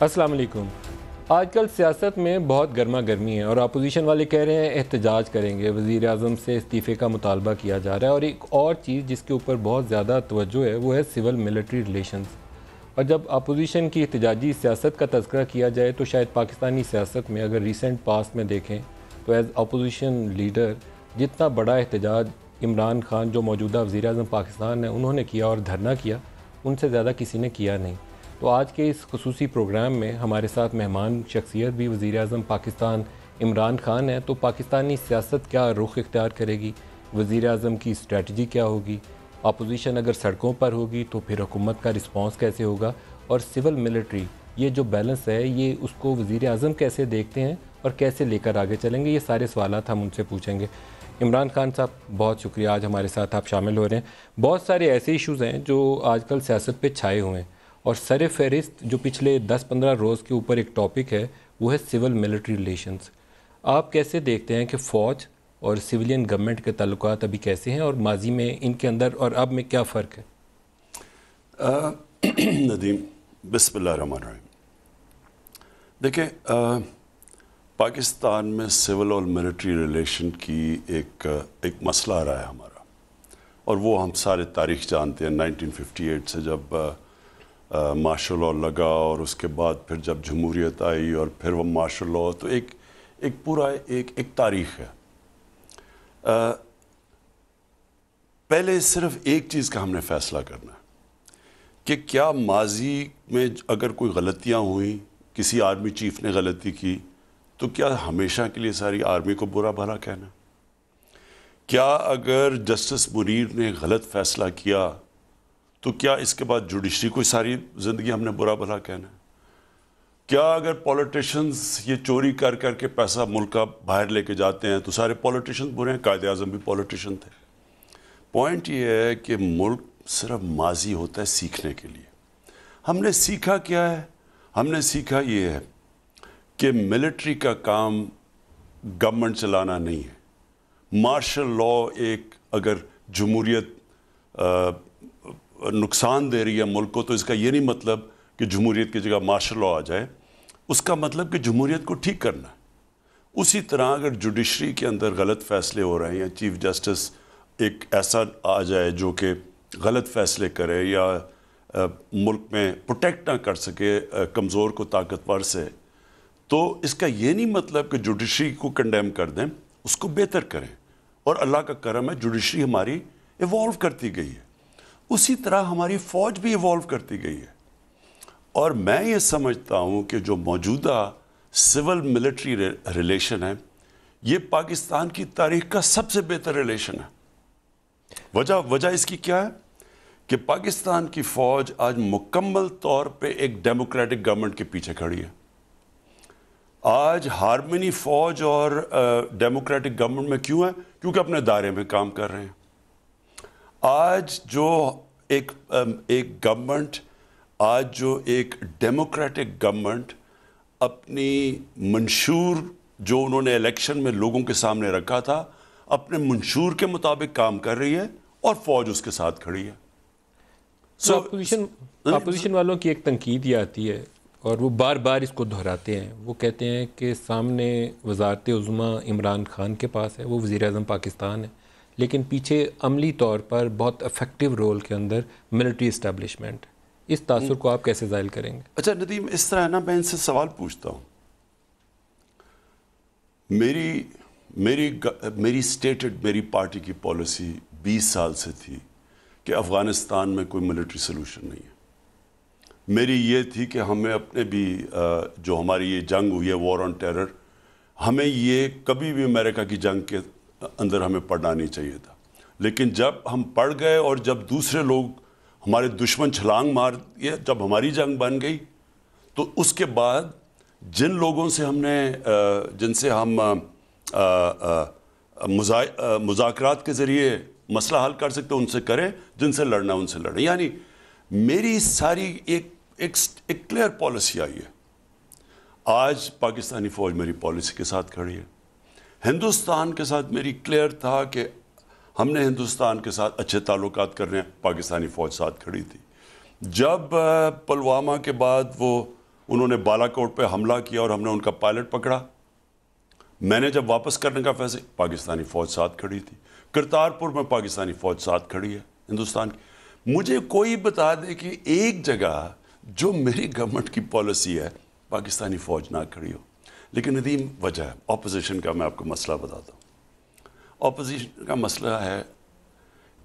السلام علیکم۔ آج کل سیاست میں بہت گرما گرمی ہے اور اپوزیشن والے کہہ رہے ہیں احتجاج کریں گے، وزیر اعظم سے استعفے کا مطالبہ کیا جا رہا ہے، اور ایک اور چیز جس کے اوپر بہت زیادہ توجہ ہے وہ ہے سول ملٹری ریلیشنز۔ اور جب اپوزیشن کی احتجاجی سیاست کا تذکرہ کیا جائے تو شاید پاکستانی سیاست میں اگر ریسنٹ پاسٹ میں دیکھیں تو ایز اپوزیشن لیڈر جتنا بڑا احتجاج عمران خان جو موجودہ وزیر اعظم پاکستان ہیں انہوں نے کیا اور دھرنا کیا، ان سے زیادہ کسی نے کیا نہیں۔ تو آج کے اس خصوصی پروگرام میں ہمارے ساتھ مہمان شخصیت بھی وزیر اعظم پاکستان عمران خان ہے، تو پاکستانی سیاست کیا رخ اختیار کرے گی، وزیر اعظم کی اسٹریٹجی کیا ہوگی، اپوزیشن اگر سڑکوں پر ہوگی تو پھر حکومت کا رسپانس کیسے ہوگا، اور سول ملٹری یہ جو بیلنس ہے یہ اس کو وزیر اعظم کیسے دیکھتے ہیں اور کیسے لے کر آگے چلیں گے، یہ سارے سوالات ہم ان سے پوچھیں گے۔ عمران خان صاحب بہت شکریہ، آج ہمارے ساتھ آپ شامل ہو رہے ہیں۔ بہت سارے ایسے ایشوز ہیں جو آج کل سیاست پہ چھائے ہوئے ہیں، اور سر فہرست جو پچھلے 10-15 روز کے اوپر ایک ٹاپک ہے وہ ہے سول ملٹری ریلیشنز۔ آپ کیسے دیکھتے ہیں کہ فوج اور سویلین گورنمنٹ کے تعلقات ابھی کیسے ہیں، اور ماضی میں ان کے اندر اور اب میں کیا فرق ہے؟ ندیم، بسم اللہ الرحمن الرحیم۔ دیکھیں، پاکستان میں سول اور ملٹری ریلیشن کی ایک مسئلہ رہا ہے ہمارا، اور وہ ہم سارے تاریخ جانتے ہیں۔ 1958 سے جب مارشل لاء لگا، اور اس کے بعد پھر جب جمہوریت آئی اور پھر وہ مارشل لاء، تو ایک پورا ایک تاریخ ہے۔ پہلے صرف ایک چیز کا ہم نے فیصلہ کرنا ہے کہ کیا ماضی میں اگر کوئی غلطیاں ہوئیں، کسی آرمی چیف نے غلطی کی، تو کیا ہمیشہ کے لیے ساری آرمی کو برا بھلا کہنا؟ کیا اگر جسٹس منیر نے غلط فیصلہ کیا تو کیا اس کے بعد جوڈیشری کو ساری زندگی ہم نے برا بھلا کہنا ہے؟ کیا اگر پولیٹیشنز یہ چوری کر کر کے پیسہ ملک کا باہر لے کے جاتے ہیں تو سارے پولیٹیشنز برے ہیں؟ قائد اعظم بھی پولیٹیشن تھے۔ پوائنٹ یہ ہے کہ ملک صرف ماضی ہوتا ہے سیکھنے کے لیے۔ ہم نے سیکھا کیا ہے؟ ہم نے سیکھا یہ ہے کہ ملٹری کا کام گورنمنٹ چلانا نہیں ہے۔ مارشل لاء ایک اگر جمہوریت نقصان دے رہی ہے ملک کو، تو اس کا یہ نہیں مطلب کہ جمہوریت کی جگہ مارشل لاء آ جائے، اس کا مطلب کہ جمہوریت کو ٹھیک کرنا ہے۔ اسی طرح اگر جوڈیشری کے اندر غلط فیصلے ہو رہے ہیں، یا چیف جسٹس ایک ایسا آ جائے جو کہ غلط فیصلے کرے یا ملک میں پروٹیکٹ نہ کر سکے کمزور کو طاقتور سے، تو اس کا یہ نہیں مطلب کہ جوڈیشری کو کنڈیم کر دیں، اس کو بہتر کریں۔ اور اللہ کا کرم ہے، جوڈیشری ہماری ایوالو کرتی گئی ہے، اسی طرح ہماری فوج بھی ایوالو کرتی گئی ہے۔ اور میں یہ سمجھتا ہوں کہ جو موجودہ سول ملٹری ریلیشن ہے، یہ پاکستان کی تاریخ کا سب سے بہتر ریلیشن ہے۔ وجہ اس کی کیا ہے کہ پاکستان کی فوج آج مکمل طور پہ ایک ڈیموکریٹک گورنمنٹ کے پیچھے کھڑی ہے۔ آج ہارمنی فوج اور ڈیموکریٹک گورنمنٹ میں کیوں ہے؟ کیونکہ اپنے دائرے میں کام کر رہے ہیں۔ آج جو ایک گورنمنٹ، آج جو ایک ڈیموکریٹک گورنمنٹ اپنی منشور جو انہوں نے الیکشن میں لوگوں کے سامنے رکھا تھا، اپنے منشور کے مطابق کام کر رہی ہے، اور فوج اس کے ساتھ کھڑی ہے۔ اپوزیشن والوں کی ایک تنقید یہ آتی ہے، اور وہ بار بار اس کو دہراتے ہیں، وہ کہتے ہیں کہ سامنے وزارت عظمیٰ عمران خان کے پاس ہے، وہ وزیر اعظم پاکستان ہے، لیکن پیچھے عملی طور پر بہت افیکٹو رول کے اندر ملٹری اسٹیبلشمنٹ۔ اس تاثر کو آپ کیسے زائل کریں گے؟ اچھا ندیم، اس طرح ہے نا، میں ان سے سوال پوچھتا ہوں۔ میری سٹیٹڈ، میری پارٹی کی پالیسی 20 سال سے تھی کہ افغانستان میں کوئی ملٹری سلوشن نہیں ہے۔ میری یہ تھی کہ ہمیں اپنے بھی جو ہماری یہ جنگ ہوئی ہے، وار آن ٹیرر، ہمیں یہ کبھی بھی امریکہ کی جنگ کے اندر ہمیں پڑنا نہیں چاہیے تھا۔ لیکن جب ہم پڑ گئے، اور جب دوسرے لوگ ہمارے دشمن چھلانگ مار دیے، جب ہماری جنگ بن گئی، تو اس کے بعد جن لوگوں سے جن سے ہم مذاکرات کے ذریعے مسئلہ حل کر سکتے ان سے کریں، جن سے لڑنا ان سے لڑیں۔ یعنی میری ساری ایک کلیئر پالیسی آئی ہے۔ آج پاکستانی فوج میری پالیسی کے ساتھ کھڑی ہے۔ ہندوستان کے ساتھ میری کلیئر تھا کہ ہم نے ہندوستان کے ساتھ اچھے تعلقات کرنے ہیں، پاکستانی فوج ساتھ کھڑی تھی۔ جب پلوامہ کے بعد وہ انہوں نے بالا کوٹ پہ حملہ کیا اور ہم نے ان کا پائلٹ پکڑا. میں نے جب واپس کرنے کا فیصلہ, پاکستانی فوج ساتھ کھڑی تھی. کرتارپور میں پاکستانی فوج ساتھ کھڑی ہے ہندوستان کی. مجھے کوئی بتا دے کہ ایک جگہ جو میری گورنمنٹ کی پالیسی ہے پاکستانی فوج نہ کھڑی ہو. لیکن ندیم وجہ ہے اپوزیشن کا. میں آپ کو مسئلہ بتاتا ہوں. اپوزیشن کا مسئلہ ہے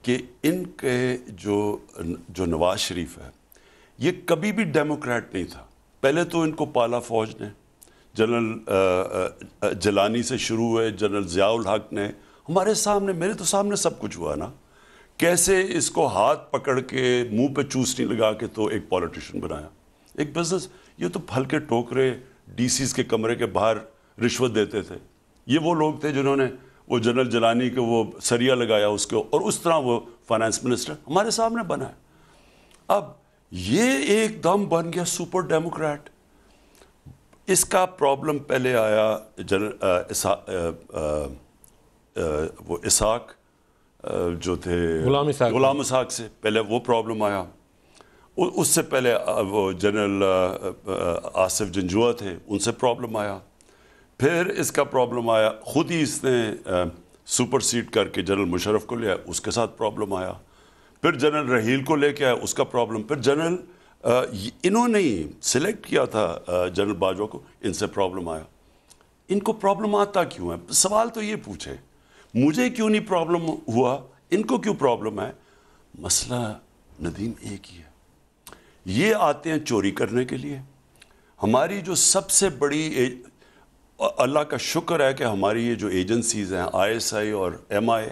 کہ ان کے جو نواز شریف ہے یہ کبھی بھی ڈیموکریٹ نہیں تھا. پہلے تو ان کو پالا فوج نے, جنرل جیلانی سے شروع ہوئے, جنرل ضیاء الحق نے, ہمارے سامنے, میرے تو سامنے سب کچھ ہوا نا, کیسے اس کو ہاتھ پکڑ کے منہ پہ چوسنی لگا کے تو ایک پولیٹیشین بنایا, ایک بزنس. یہ تو پھل کے ٹوکرے ڈی سیز کے کمرے کے باہر رشوت دیتے تھے. یہ وہ لوگ تھے جنہوں نے وہ جنرل جیلانی کے وہ سریا لگایا اس کو, اور اس طرح وہ فائنانس منسٹر ہمارے سامنے بنا ہے. اب یہ ایک دم بن گیا سپر ڈیموکریٹ. اس کا پرابلم پہلے آیا وہ اسحاق جو تھے غلام اسحاق سے, پہلے وہ پرابلم آیا. اس سے پہلے وہ جنرل آصف جنجوعہ تھے, ان سے پرابلم آیا. پھر اس کا پرابلم آیا, خود ہی اس نے سپر سیڈ کر کے جنرل مشرف کو لیا, اس کے ساتھ پرابلم آیا. پھر جنرل رحیل کو لے کے آیا, اس کا پرابلم. پھر جنرل انہوں نے ہی سلیکٹ کیا تھا جنرل باجوہ کو, ان سے پرابلم آیا. ان کو پرابلم آتا کیوں ہے؟ سوال تو یہ پوچھے, مجھے کیوں نہیں پرابلم ہوا, ان کو کیوں پرابلم ہے؟ مسئلہ ندیم ایک ہی ہے. یہ آتے ہیں چوری کرنے کے لیے. ہماری جو سب سے بڑی, اللہ کا شکر ہے کہ ہماری یہ جو ایجنسیز ہیں ISI اور MI,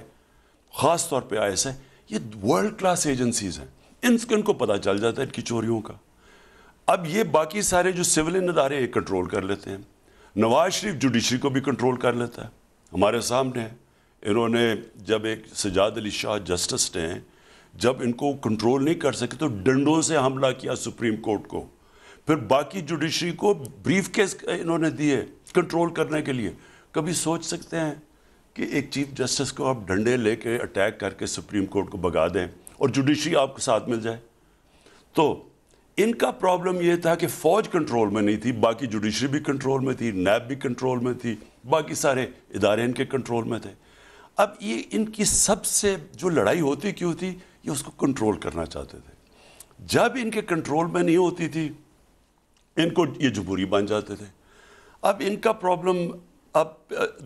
خاص طور پہ ISI, یہ ورلڈ کلاس ایجنسیز ہیں. ان کو پتہ چل جاتا ہے ان کی چوریوں کا. اب یہ باقی سارے جو سولین ادارے یہ کنٹرول کر لیتے ہیں. نواز شریف جوڈیشری کو بھی کنٹرول کر لیتا ہے, ہمارے سامنے ہے. انہوں نے جب ایک سجاد علی شاہ جسٹس نے جب ان کو کنٹرول نہیں کر سکے تو ڈنڈوں سے حملہ کیا سپریم کورٹ کو. پھر باقی جوڈیشری کو بریف کیس انہوں نے دیے کنٹرول کرنے کے لیے. کبھی سوچ سکتے ہیں کہ ایک چیف جسٹس کو آپ ڈنڈے لے کے اٹیک کر کے سپریم کورٹ کو بگا دیں اور جوڈیشری آپ کے ساتھ مل جائے؟ تو ان کا پرابلم یہ تھا کہ فوج کنٹرول میں نہیں تھی, باقی جوڈیشری بھی کنٹرول میں تھی, نیب بھی کنٹرول میں تھی, باقی سارے ادارے ان کے کنٹرول میں تھے. اب یہ ان کی سب سے جو لڑائی ہوتی کیوں تھی, یہ اس کو کنٹرول کرنا چاہتے تھے. جب ان کے کنٹرول میں نہیں ہوتی تھی ان کو یہ جمہوری بن جاتے تھے. اب ان کا پرابلم, اب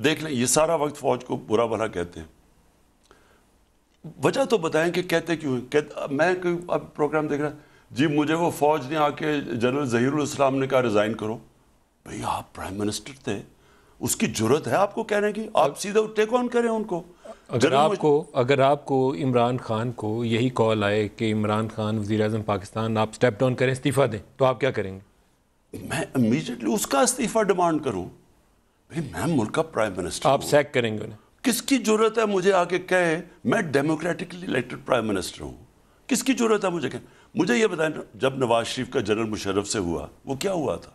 دیکھ لیں, یہ سارا وقت فوج کو برا بھلا کہتے ہیں. وجہ تو بتائیں کہ کہتے کیوں ہیں. میں اب پروگرام دیکھ رہا, جی مجھے وہ فوج نے آ کے جنرل ظہیر الاسلام نے کہا ریزائن کرو. بھئی آپ پرائم منسٹر تھے, اس کی جرت ہے آپ کو کہنے کی, آپ سیدھا ٹیک آن کریں ان کو. اگر آپ کو عمران خان کو یہی کال آئے کہ عمران خان وزیر اعظم پاکستان, آپ سٹیپ ڈاؤن کریں, استعفیٰ دیں, تو آپ کیا کریں گے؟ میں امیجیٹلی اس کا استعفیٰ ڈیمانڈ کروں. بھئی میں ملک کا پرائم منسٹر ہوں. آپ سیک کریں گے انہیں؟ کس کی جرت ہے مجھے آ کے کہے میں ڈیموکریٹکلی الیکٹڈ پرائم منسٹر ہوں؟ کس کی جرت ہے مجھے کہے؟ مجھے یہ بتائیں, جب نواز شریف کا جنرل مشرف سے ہوا وہ کیا ہوا تھا؟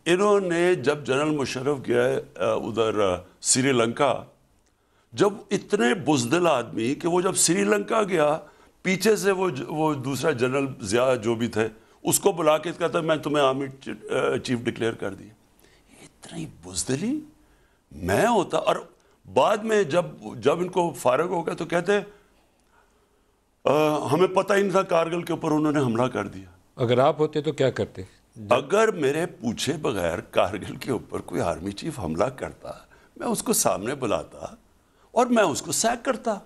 انہوں نے جب جنرل مشرف گیا ادھر سری لنکا, جب اتنے بزدل آدمی کہ وہ جب سری لنکا گیا پیچھے سے وہ دوسرا جنرل ضیاء جو بھی تھے اس کو بلا کے کہتا میں تمہیں آرمی چیف ڈکلیئر کر دیا. اتنی بزدلی میں ہوتا. اور بعد میں جب ان کو فارغ ہو گیا تو کہتے ہمیں پتہ ہی نہیں تھا کارگل کے اوپر انہوں نے حملہ کر دیا. اگر آپ ہوتے تو کیا کرتے؟ اگر میرے پوچھے بغیر کارگل کے اوپر کوئی آرمی چیف حملہ کرتا, میں اس کو سامنے بلاتا اور میں اس کو سیک کرتا.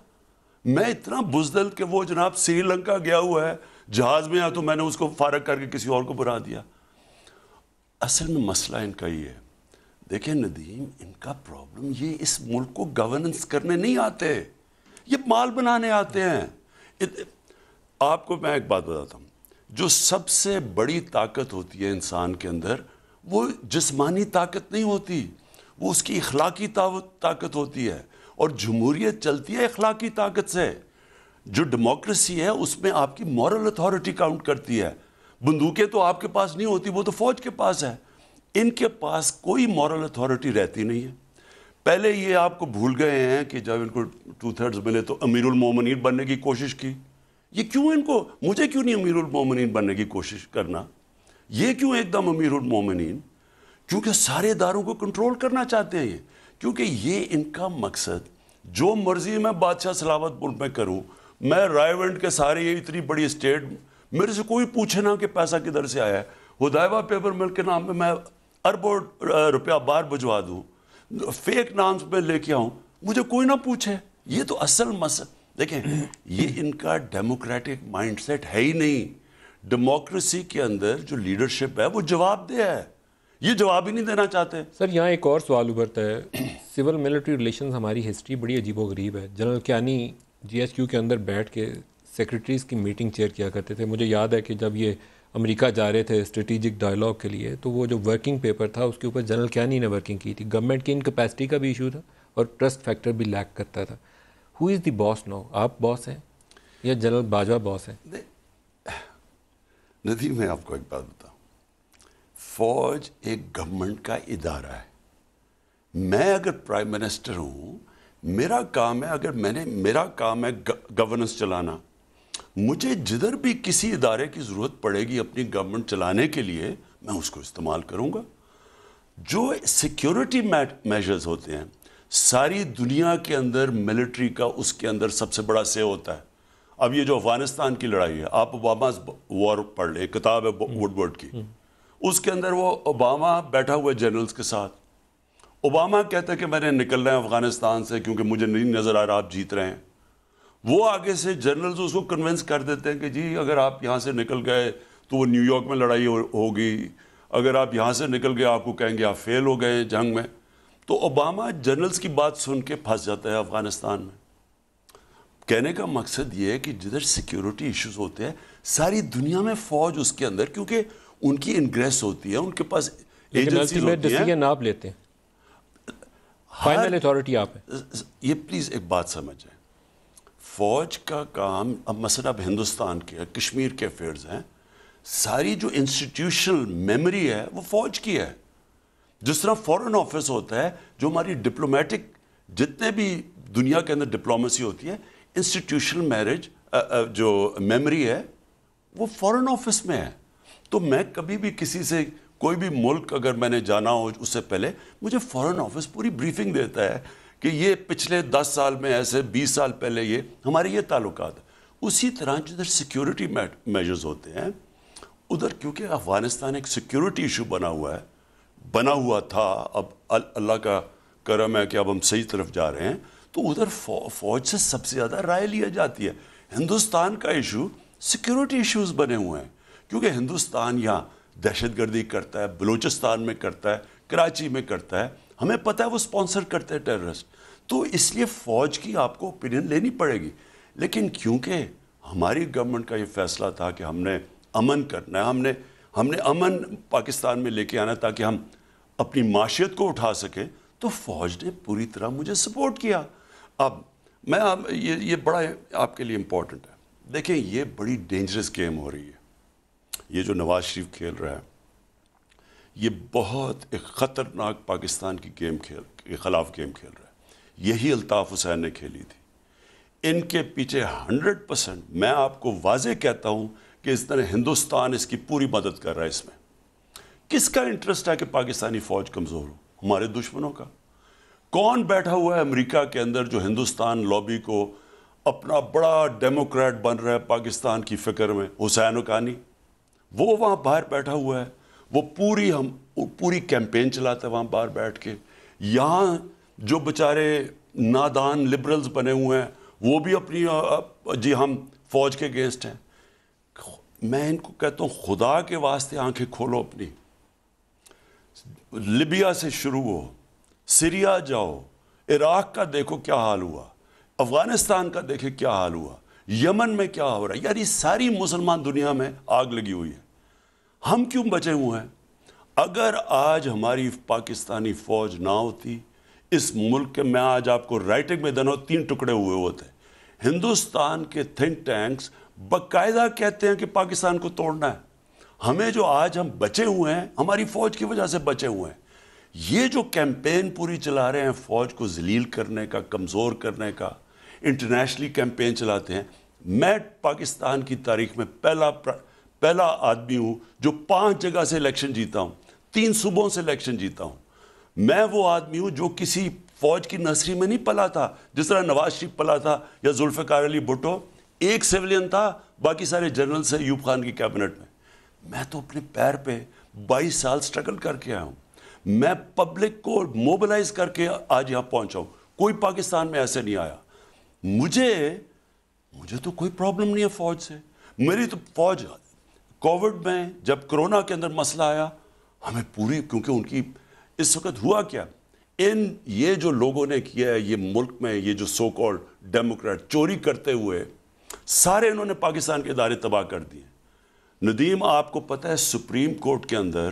میں اتنا بزدل کہ وہ جناب سری لنکا گیا ہوا ہے جہاز میں, تو میں نے اس کو فارغ کر کے کسی اور کو بنا دیا. اصل میں مسئلہ ان کا یہ ہے. دیکھیں ندیم, ان کا پرابلم یہ اس ملک کو گورننس کرنے نہیں آتے, یہ مال بنانے آتے ہیں. آپ کو میں ایک بات بتاتا ہوں, جو سب سے بڑی طاقت ہوتی ہے انسان کے اندر وہ جسمانی طاقت نہیں ہوتی, وہ اس کی اخلاقی طاقت ہوتی ہے. اور جمہوریت چلتی ہے اخلاقی طاقت سے. جو ڈیموکریسی ہے اس میں آپ کی مورل اتھارٹی کاؤنٹ کرتی ہے. بندوقیں تو آپ کے پاس نہیں ہوتی, وہ تو فوج کے پاس ہے. ان کے پاس کوئی مورل اتھارٹی رہتی نہیں ہے. پہلے یہ آپ کو بھول گئے ہیں کہ جب ان کو 2/3 ملے تو امیر المومنین بننے کی کوشش کی. یہ کیوں ان کو, مجھے کیوں نہیں امیر المومنین بننے کی کوشش کرنا؟ یہ کیوں ایک دم امیر المومنین؟ کیونکہ سارے اداروں کو کنٹرول کرنا چاہتے ہیں یہ، کیونکہ یہ ان کا مقصد جو مرضی میں بادشاہ سلاوت پور میں کروں، میں رائیونڈ کے سارے یہ اتنی بڑی اسٹیٹ، میرے سے کوئی پوچھے نہ کہ پیسہ کدھر سے آیا ہے، حدیبہ پیپر مل کے نام پہ میں اربوں روپیہ باہر بھجوا دوں، فیک نام پہ لے کے آؤں، مجھے کوئی نہ پوچھے۔ یہ تو اصل مسئلہ دیکھیں، یہ ان کا ڈیموکریٹک مائنڈ سیٹ ہے ہی نہیں۔ ڈیموکریسی کے اندر جو لیڈرشپ ہے وہ جواب دہ ہے، یہ جواب ہی نہیں دینا چاہتے۔ سر یہاں ایک اور سوال ابھرتا ہے، سول ملٹری ریلیشنز ہماری ہسٹری بڑی عجیب و غریب ہے۔ General Kayani G H Q کے اندر بیٹھ کے سیکرٹریز کی میٹنگ چیئر کیا کرتے تھے۔ مجھے یاد ہے کہ جب یہ امریکہ جا رہے تھے اسٹریٹجک ڈائلاگ کے لیے، تو وہ جو ورکنگ پیپر تھا اس کے اوپر جنرل کیانی نے ورکنگ کی تھی۔ گورنمنٹ کی انکیپیسٹی کا بھی ایشو تھا اور ٹرسٹ فیکٹر بھی لیک کرتا تھا۔ ہو از دی باس نو؟ آپ باس ہیں یا جنرل باجوہ باس ہیں؟ ندی میں آپ کو ایک بات بتاؤں، فوج ایک گورنمنٹ کا ادارہ ہے۔ میں اگر پرائم منسٹر ہوں، میرا کام ہے، میرا کام ہے گورننس چلانا۔ مجھے جدھر بھی کسی ادارے کی ضرورت پڑے گی اپنی گورنمنٹ چلانے کے لیے، میں اس کو استعمال کروں گا۔ جو سیکیورٹی میجرز ہوتے ہیں، ساری دنیا کے اندر ملٹری کا اس کے اندر سب سے بڑا سے ہوتا ہے۔ اب یہ جو افغانستان کی لڑائی ہے، آپ اوباماز وار پڑھ لیں، کتاب ہے ووڈ ورڈ کی، اس کے اندر وہ اوباما بیٹھا ہوا ہے جنرلز کے ساتھ۔ اوباما کہتا ہے کہ میں نے نکلنا ہے افغانستان سے کیونکہ مجھے نہیں نظر آ رہا آپ جیت رہے ہیں۔ وہ آگے سے جنرلز اس کو کنونس کر دیتے ہیں کہ جی اگر آپ یہاں سے نکل گئے تو وہ نیو یارک میں لڑائی ہوگی، اگر آپ یہاں سے نکل گئے آپ کو کہیں گے آپ فیل ہو گئے جنگ میں۔ تو اوباما جنرلز کی بات سن کے پھنس جاتا ہے افغانستان میں۔ کہنے کا مقصد یہ ہے کہ جدھر سیکیورٹی ایشوز ہوتے ہیں ساری دنیا میں فوج اس کے اندر، کیونکہ ان کی انگریس ہوتی ہے، ان کے پاس ایجنسیز ہوتی ہیں۔ ڈیسیژن آپ لیتے ہیں، فائنل اتھارٹی آپ ہیں۔ یہ پلیز ایک بات سمجھیں، فوج کا کام اب مثلا اب ہندوستان کے کشمیر کے افیئرز ہیں، ساری جو انسٹیٹیوشنل میموری ہے وہ فوج کی ہے۔ جس طرح فورن آفس ہوتا ہے، جو ہماری ڈپلومیٹک جتنے بھی دنیا کے اندر ڈپلومیسی ہوتی ہے، انسٹیٹیوشنل میرج جو میموری ہے وہ فورن آفس میں ہے۔ تو میں کبھی بھی کسی سے کوئی بھی ملک اگر میں نے جانا ہو اس سے پہلے مجھے فورن آفس پوری بریفنگ دیتا ہے کہ یہ پچھلے 10 سال میں ایسے 20 سال پہلے یہ ہمارے یہ تعلقات ہیں۔ اسی طرح جدھر سیکیورٹی میجرز ہوتے ہیں ادھر، کیونکہ افغانستان ایک سیکیورٹی ایشو بنا ہوا تھا، اب اللہ کا کرم ہے کہ اب ہم صحیح طرف جا رہے ہیں، تو ادھر فوج سے سب سے زیادہ رائے لیا جاتی ہے۔ ہندوستان کا ایشو سیکیورٹی ایشوز بنے ہوئے ہیں، کیونکہ ہندوستان یہاں دہشت گردی کرتا ہے، بلوچستان میں کرتا ہے، کراچی میں کرتا ہے، ہمیں پتہ ہے وہ سپانسر کرتے ہیں ٹیررسٹ، تو اس لیے فوج کی آپ کو اوپینین لینی پڑے گی۔ لیکن کیونکہ ہماری گورنمنٹ کا یہ فیصلہ تھا کہ ہم نے امن کرنا ہے، ہم نے امن پاکستان میں لے کے آنا تاکہ ہم اپنی معاشیت کو اٹھا سکیں، تو فوج نے پوری طرح مجھے سپورٹ کیا۔ اب میں یہ بڑا آپ کے لیے امپورٹنٹ ہے، دیکھیں یہ بڑی ڈینجرس گیم ہو رہی ہے، یہ جو نواز شریف کھیل رہا ہے یہ بہت ایک خطرناک پاکستان کی کے خلاف گیم کھیل رہا ہے۔ یہی الطاف حسین نے کھیلی تھی، ان کے پیچھے 100% میں آپ کو واضح کہتا ہوں کہ اس طرح ہندوستان اس کی پوری مدد کر رہا ہے۔ اس میں کس کا انٹرسٹ ہے کہ پاکستانی فوج کمزور ہو؟ ہمارے دشمنوں کا۔ کون بیٹھا ہوا ہے امریکہ کے اندر جو ہندوستان لابی کو اپنا بڑا ڈیموکریٹ بن رہا ہے پاکستان کی فکر میں؟ حسین حقانی، وہ وہاں باہر بیٹھا ہوا ہے، وہ پوری کیمپین چلاتا ہے وہاں باہر بیٹھ کے۔ یہاں جو بیچارے نادان لبرلز بنے ہوئے ہیں وہ بھی اپنی جی ہم فوج کے اگینسٹ ہیں۔ میں ان کو کہتا ہوں خدا کے واسطے آنکھیں کھولو اپنی، لیبیا سے شروع ہو، سیریا جاؤ، عراق کا دیکھو کیا حال ہوا، افغانستان کا دیکھیں کیا حال ہوا، یمن میں کیا ہو رہا ہے، یعنی ساری مسلمان دنیا میں آگ لگی ہوئی ہے۔ ہم کیوں بچے ہوئے ہیں؟ اگر آج ہماری پاکستانی فوج نہ ہوتی اس ملک کے، میں آج آپ کو رائٹنگ میں دنوں 3 ٹکڑے ہوئے ہوتے۔ ہندوستان کے تھنک ٹینکس باقاعدہ کہتے ہیں کہ پاکستان کو توڑنا ہے۔ ہمیں جو آج ہم بچے ہوئے ہیں ہماری فوج کی وجہ سے بچے ہوئے ہیں۔ یہ جو کیمپین پوری چلا رہے ہیں فوج کو ذلیل کرنے کا، کمزور کرنے کا، انٹرنیشنلی کیمپین چلاتے ہیں، میں پاکستان کی تاریخ میں پہلا آدمی ہوں جو 5 جگہ سے الیکشن جیتا ہوں, 3 صوبوں سے الیکشن جیتا ہوں. میں وہ آدمی ہوں جو کسی فوج کی نرسری میں نہیں پلا تھا, جس طرح نواز شریف پلا تھا یا ذوالفقار علی بھٹو. ایک سیولین تھا, باقی سارے جنرل سے ایوب خان کی کیبنٹ میں. میں تو اپنے پیر پہ 22 سال سٹرگل کر کے آیا ہوں. میں پبلک کو موبلائز کر کے آج یہاں پہنچا ہوں. کوئی پاکستان میں ایسے نہیں آیا. مجھے تو کوئی پرابلم نہیں ہے فوج سے. میری تو فوج کووڈ میں جب کرونا کے اندر مسئلہ آیا, ہمیں پوری, کیونکہ ان کی اس وقت ہوا کیا, یہ جو لوگوں نے کیا ہے یہ ملک میں, یہ جو سو کالڈ ڈیموکریٹ چوری کرتے ہوئے سارے انہوں نے پاکستان کے ادارے تباہ کر دیے. ندیم, آپ کو پتہ ہے سپریم کورٹ کے اندر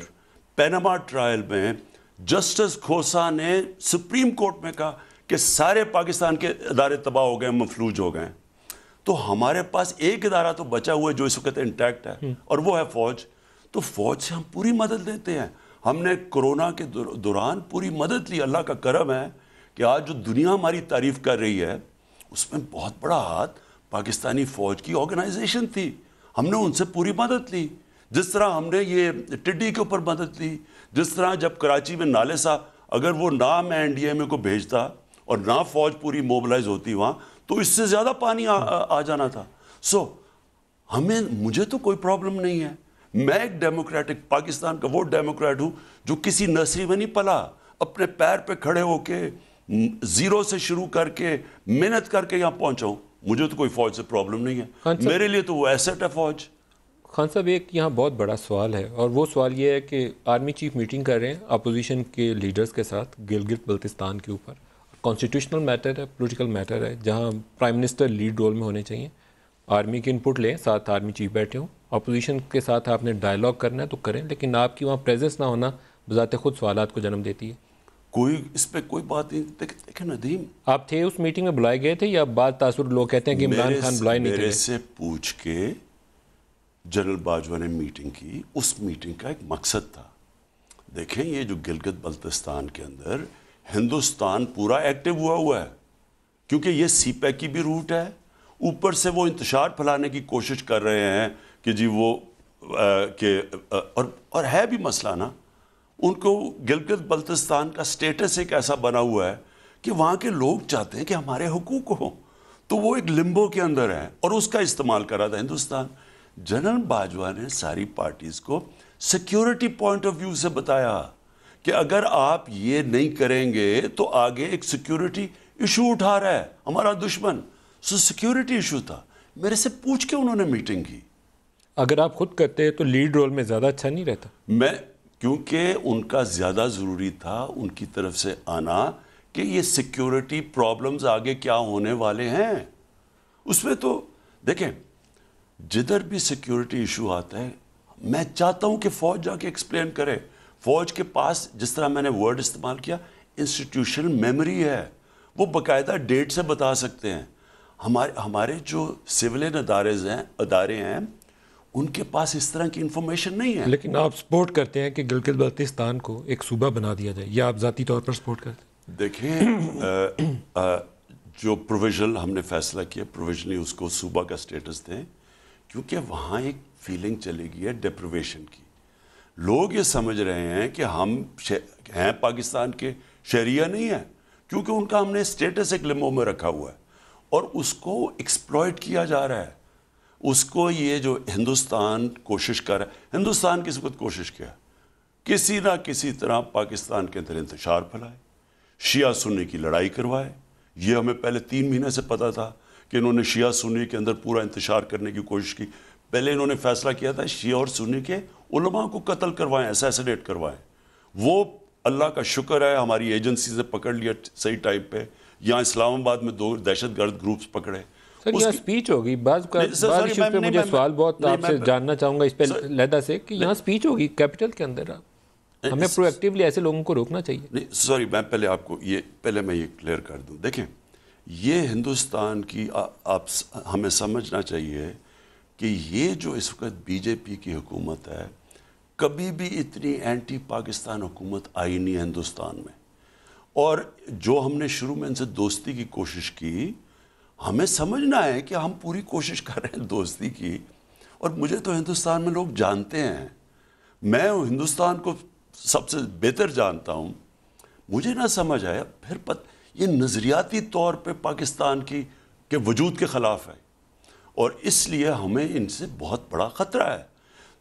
پیناما ٹرائل میں جسٹس کھوسا نے سپریم کورٹ میں کہا کہ سارے پاکستان کے ادارے تباہ ہو گئے, مفلوج ہو گئے. تو ہمارے پاس ایک ادارہ تو بچا ہوا ہے جو اس وقت انٹیکٹ ہے, اور وہ ہے فوج. تو فوج سے ہم پوری مدد لیتے ہیں. ہم نے کورونا کے دوران پوری مدد لی. اللہ کا کرم ہے کہ آج جو دنیا ہماری تعریف کر رہی ہے اس میں بہت بڑا ہاتھ پاکستانی فوج کی آرگنائزیشن تھی. ہم نے ان سے پوری مدد لی. جس طرح ہم نے یہ ٹڈی کے اوپر مدد لی, جس طرح جب کراچی میں نالے سا, اگر وہ نہ میں این ڈی ایم اے کو بھیجتا اور نہ فوج پوری موبلائز ہوتی وہاں, تو اس سے زیادہ پانی آ جانا تھا. مجھے تو کوئی پرابلم نہیں ہے. میں ایک ڈیموکریٹک پاکستان کا وہ ڈیموکریٹ ہوں جو کسی نرسری میں نہیں پلا, اپنے پیر پہ کھڑے ہو کے زیرو سے شروع کر کے محنت کر کے یہاں پہنچا ہوں. مجھے تو کوئی فوج سے پرابلم نہیں ہے. میرے لیے تو وہ ایسٹ ہے فوج. خان صاحب, ایک یہاں بہت بڑا سوال ہے, اور وہ سوال یہ ہے کہ آرمی چیف میٹنگ کر رہے ہیں اپوزیشن کے لیڈرز کے ساتھ گلگت بلتستان کے اوپر. کانسٹیٹیوشنل میٹر ہے, پولیٹیکل میٹر ہے, جہاں پرائم منسٹر لیڈ رول میں ہونے چاہیے. آرمی کی انپٹ لیں, ساتھ آرمی چیف بیٹھے ہوں, اپوزیشن کے ساتھ آپ نے ڈائلاگ کرنا ہے تو کریں, لیکن آپ کی وہاں پریزنس نہ ہونا بذات خود سوالات کو جنم دیتی ہے. اس پہ کوئی بات نہیں. دیکھیں ندیم, آپ تھے اس میٹنگ میں, بلائے گئے تھے, یا بعض تاثر لوگ کہتے ہیں کہ عمران خان بلائے نہیں تھے؟ میرے سے پوچھ کے جنرل باجوہ نے میٹنگ کی. اس میٹنگ کا ایک مقصد تھا. دیکھیں, یہ جو گلگت بلتستان کے اندر ہندوستان پورا ایکٹیو ہوا ہے, کیونکہ یہ سی پیک کی بھی روٹ ہے. اوپر سے وہ انتشار پھیلانے کی کوشش کر رہے ہیں کہ جی وہ اور ہے بھی مسئلہ نا. ان کو گلگت بلتستان کا سٹیٹس ایک ایسا بنا ہوا ہے کہ وہاں کے لوگ چاہتے ہیں کہ ہمارے حقوق ہوں, تو وہ ایک لمبو کے اندر ہے, اور اس کا استعمال کر رہا تھا ہندوستان. جنرل باجوہ نے ساری پارٹیز کو سیکیورٹی پوائنٹ آف ویو سے بتایا کہ اگر آپ یہ نہیں کریں گے تو آگے ایک سیکیورٹی ایشو اٹھا رہا ہے ہمارا دشمن. سیکیورٹی ایشو تھا. میرے سے پوچھ کے انہوں نے میٹنگ کی. اگر آپ خود کرتے تو لیڈ رول میں زیادہ اچھا نہیں رہتا؟ کیونکہ ان کا زیادہ ضروری تھا ان کی طرف سے آنا کہ یہ سیکیورٹی پرابلمز آگے کیا ہونے والے ہیں. اس میں تو دیکھیں, جدھر بھی سیکیورٹی ایشو آتا ہے میں چاہتا ہوں کہ فوج جا کے ایکسپلین کرے. فوج کے پاس, جس طرح میں نے ورڈ استعمال کیا, انسٹیٹیوشنل میموری ہے. وہ باقاعدہ ڈیٹ سے بتا سکتے ہیں. ہمارے جو سولین ادارے ہیں ان کے پاس اس طرح کی انفارمیشن نہیں ہے. لیکن آپ سپورٹ کرتے ہیں کہ گلگت بلتستان کو ایک صوبہ بنا دیا جائے, یا آپ ذاتی طور پر سپورٹ کرتے ہیں؟ دیکھیں, جو پروویژنل ہم نے فیصلہ کیا, پروویژنلی اس کو صوبہ کا سٹیٹس دیں, کیونکہ وہاں ایک فیلنگ چلے گئی ہے ڈیپریویشن کی. لوگ یہ سمجھ رہے ہیں کہ ہم ہیں پاکستان کے شہریہ نہیں ہیں, کیونکہ ان کا ہم نے سٹیٹس ایک لمبو میں رکھا ہوا ہے, اور اس کو ایکسپلوئٹ کیا جا رہا ہے. اس کو یہ جو ہندوستان کوشش کر رہا ہے, ہندوستان کس وقت کوشش کیا کسی نہ کسی طرح پاکستان کے اندر انتشار پھیلائے, شیعہ سنی کی لڑائی کروائے. یہ ہمیں پہلے 3 مہینے سے پتا تھا کہ انہوں نے شیعہ سنی کے اندر پورا انتشار کرنے کی کوشش کی. پہلے انہوں نے فیصلہ کیا تھا شیعہ اور سنی کے علماء کو قتل کروائیں, اسیسینیٹ کروائیں. وہ اللہ کا شکر ہے ہماری ایجنسی سے پکڑ لیا صحیح ٹائم پہ. یہاں اسلام آباد میں 2 دہشت گرد گروپس پکڑے. سر یہاں سپیچ ہوگی, بعض ایشوز پہ مجھے سوال بہت آپ سے جاننا چاہوں گا اس پہ لہدہ سے, کہ یہاں سپیچ ہوگی کیپٹل کے اندر, ہمیں پرو ایکٹیولی ایسے لوگوں کو روکنا چاہیے. نہیں سوری, میں پہلے آپ کو میں یہ کلیئر کر دوں. دیکھیں, یہ ہندوستان کی ہمیں سمجھنا چاہیے کہ یہ جو اس وقت بی جے پی کی حکومت ہے, کبھی بھی اتنی اینٹی پاکستان حکومت آئی نہیں ہے ہندوستان میں. اور جو ہم نے شروع میں ان سے دوستی کی کوشش کی, ہمیں سمجھنا ہے کہ ہم پوری کوشش کر رہے ہیں دوستی کی, اور مجھے تو ہندوستان میں لوگ جانتے ہیں، میں ہندوستان کو سب سے بہتر جانتا ہوں. مجھے نہ سمجھ آیا پھر یہ نظریاتی طور پہ پاکستان کے وجود کے خلاف ہے، اور اس لیے ہمیں ان سے بہت بڑا خطرہ ہے.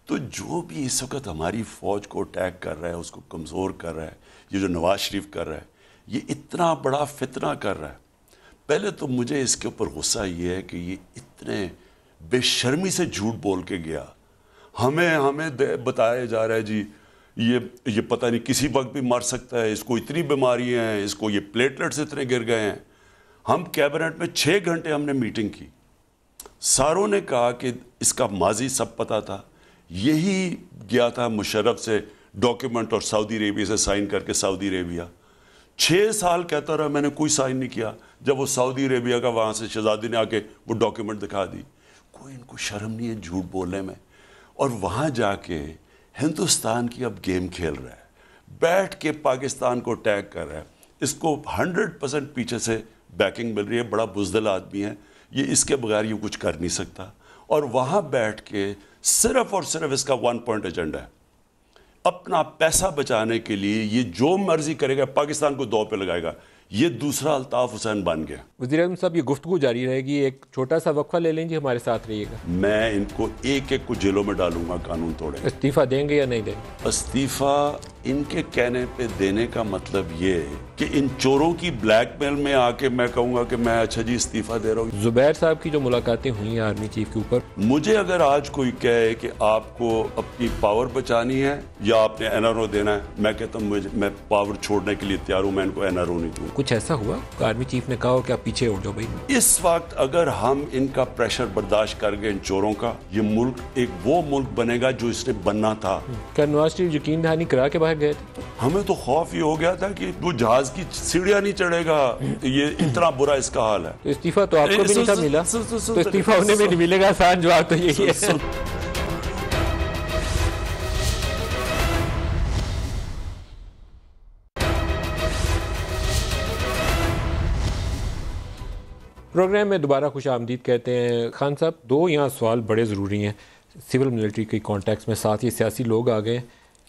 تو جو بھی اس وقت ہماری فوج کو اٹیک کر رہا ہے، اس کو کمزور کر رہا ہے، یہ جو نواز شریف کر رہا ہے، یہ اتنا بڑا فتنہ کر رہا ہے. پہلے تو مجھے اس کے اوپر غصہ یہ ہے کہ یہ اتنے بے شرمی سے جھوٹ بول کے گیا. ہمیں بتایا جا رہا ہے جی یہ پتہ نہیں کسی وقت بھی مر سکتا ہے، اس کو اتنی بیماریاں ہیں، اس کو یہ پلیٹلیٹس اتنے گر گئے ہیں. ہم کیبنٹ میں 6 گھنٹے ہم نے میٹنگ کی، ساروں نے کہا کہ اس کا ماضی سب پتہ تھا. یہی گیا تھا مشرف سے ڈاکیومنٹ اور سعودی عربیہ سے سائن کر کے سعودی عربیہ. 6 سال کہتا رہا میں نے کوئی سائن نہیں کیا. جب وہ سعودی عربیہ کا وہاں سے شہزادی نے آ کے وہ ڈاکیومنٹ دکھا دی. کوئی ان کو شرم نہیں ہے جھوٹ بولنے میں. اور وہاں جا کے ہندوستان کی اب گیم کھیل رہا ہے، بیٹھ کے پاکستان کو اٹیک کر رہا ہے. اس کو 100% پیچھے سے بیکنگ مل رہی ہے. بڑا بزدل آدمی ہے یہ، اس کے بغیر یہ کچھ کر نہیں سکتا. اور وہاں بیٹھ کے صرف اور صرف اس کا 1 پوائنٹ ایجنڈا ہے، اپنا پیسہ بچانے کے لیے یہ جو مرضی کرے گا، پاکستان کو دو پہ لگائے گا. یہ دوسرا الطاف حسین بن گیا. وزیر اعظم صاحب یہ گفتگو جاری رہے گی، ایک چھوٹا سا وقفہ لے لیں جی، ہمارے ساتھ رہیے گا. میں ان کو ایک ایک کو جیلوں میں ڈالوں گا قانون توڑے. استعفیٰ دیں گے یا نہیں دیں گے؟ استعفیٰ ان کے کہنے پہ دینے کا مطلب یہ ہے کہ ان چوروں کی بلیک میل میں آ کے میں کہوں گا کہ میں اچھا جی استعفیٰ دے رہا ہوں. زبیر صاحب کی جو ملاقاتیں ہوئی ہیں آرمی چیف کے اوپر، مجھے اگر آج کوئی کہے کہ آپ کو اپنی پاور بچانی ہے یا آپ نے این آر او دینا ہے، میں کہتا ہوں میں پاور چھوڑنے کے لیے تیار ہوں، میں ان کو این آر او نہیں دوں. کچھ ایسا ہوا آرمی چیف نے کہا ہو کہ آپ پیچھے اٹھ جاؤ بھائی؟ اس وقت اگر ہم ان کا پریشر برداشت کر گئے ان چوروں کا، یہ ملک ایک وہ ملک بنے گا جو اس نے بننا تھا. کیا نواز شریف یقین دہانی کرا کے باہر گئے تھے؟ ہمیں تو خوف یہ ہو گیا تھا کہ وہ جہاز کی سیڑھیاں نہیں چڑھے گا، یہ اتنا برا اس کا حال ہے. تو استعفیٰ تو آپ کو بھی نہیں تھا ملا، تو استعفیٰ انہیں بھی نہیں ملے گا. آسان جواب تو یہی ہے. پروگرام میں دوبارہ خوش آمدید کہتے ہیں. خان صاحب، 2 یہاں سوال بڑے ضروری ہیں سول ملٹری کے کانٹیکس میں، ساتھ ہی سیاسی لوگ آ گئے.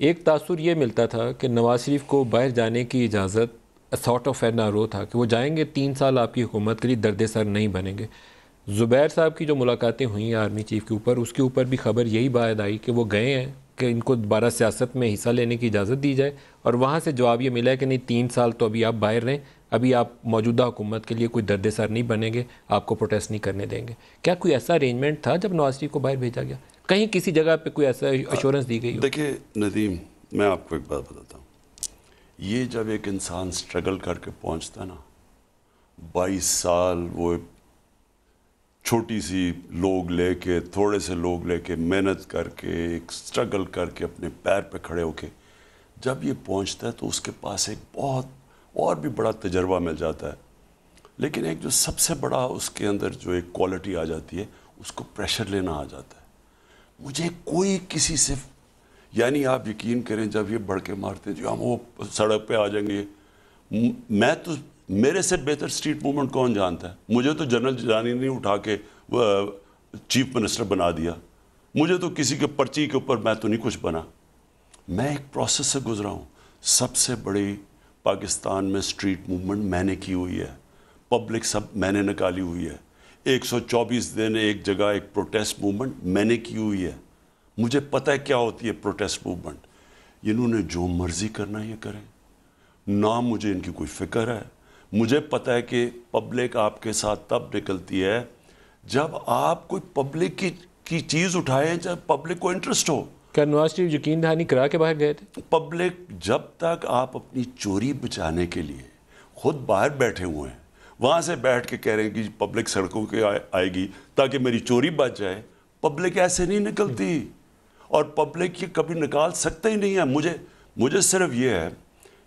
ایک تاثر یہ ملتا تھا کہ نواز شریف کو باہر جانے کی اجازت sort of N R O تھا کہ وہ جائیں گے 3 سال آپ کی حکومت کے لیے درد سر نہیں بنیں گے. زبیر صاحب کی جو ملاقاتیں ہوئی ہیں آرمی چیف کے اوپر، اس کے اوپر بھی خبر یہی باعث آئی کہ وہ گئے ہیں کہ ان کو دوبارہ سیاست میں حصہ لینے کی اجازت دی جائے، اور وہاں سے جواب یہ ملا ہے کہ نہیں 3 سال تو ابھی آپ باہر رہیں، ابھی آپ موجودہ حکومت کے لیے کوئی درد سر نہیں بنیں گے، آپ کو پروٹیسٹ نہیں کرنے دیں گے. کیا کوئی ایسا ارینجمنٹ تھا جب نواز شریف کو باہر بھیجا گیا؟ کہیں کسی جگہ پہ کوئی ایسا ایشورنس دی گئی ہو؟ دیکھیں ندیم، میں آپ کو ایک بات بتاتا ہوں. یہ جب ایک انسان سٹرگل کر کے پہنچتا نا، 22 سال وہ چھوٹی سی لوگ لے کے، تھوڑے سے لوگ لے کے، محنت کر کے، ایک سٹرگل کر کے، اپنے پیر پہ کھڑے ہو کے جب یہ پہنچتا ہے تو اس کے پاس ایک بہت اور بھی بڑا تجربہ مل جاتا ہے. لیکن ایک جو سب سے بڑا اس کے اندر جو ایک کوالٹی آ جاتی ہے، اس کو پریشر لینا آ جاتا ہے. مجھے کوئی کسی سے، یعنی آپ یقین کریں جب یہ بڑھ کے مارتے ہیں جو ہم وہ سڑک پہ آ جائیں گے، میں تو میرے سے بہتر اسٹریٹ موومنٹ کون جانتا ہے؟ مجھے تو جنرل جانی نے اٹھا کے چیف منسٹر بنا دیا. مجھے تو کسی کے پرچی کے اوپر میں تو نہیں کچھ بنا. میں ایک پروسیس سے گزرا ہوں. سب سے بڑی پاکستان میں اسٹریٹ موومنٹ میں نے کی ہوئی ہے، پبلک سب میں نے نکالی ہوئی ہے. 124 دن ایک جگہ ایک پروٹیسٹ موومنٹ میں نے کی ہوئی ہے. مجھے پتہ ہے کیا ہوتی ہے پروٹیسٹ موومنٹ. انہوں نے جو مرضی کرنا یہ کریں، نہ مجھے ان کی کوئی فکر ہے. مجھے پتہ ہے کہ پبلک آپ کے ساتھ تب نکلتی ہے جب آپ کوئی پبلک کی چیز اٹھائیں، جب پبلک کو انٹرسٹ ہو. کیا نواز شریف یقین دہانی کرا کے باہر گئے تھے؟ پبلک جب تک آپ اپنی چوری بچانے کے لیے خود باہر بیٹھے ہوئے ہیں، وہاں سے بیٹھ کے کہہ رہے ہیں کہ پبلک سڑکوں کے آئے گی تاکہ میری چوری بچ جائے، پبلک ایسے نہیں نکلتی. اور پبلک یہ کبھی نکال سکتے ہی نہیں ہے. مجھے صرف یہ ہے،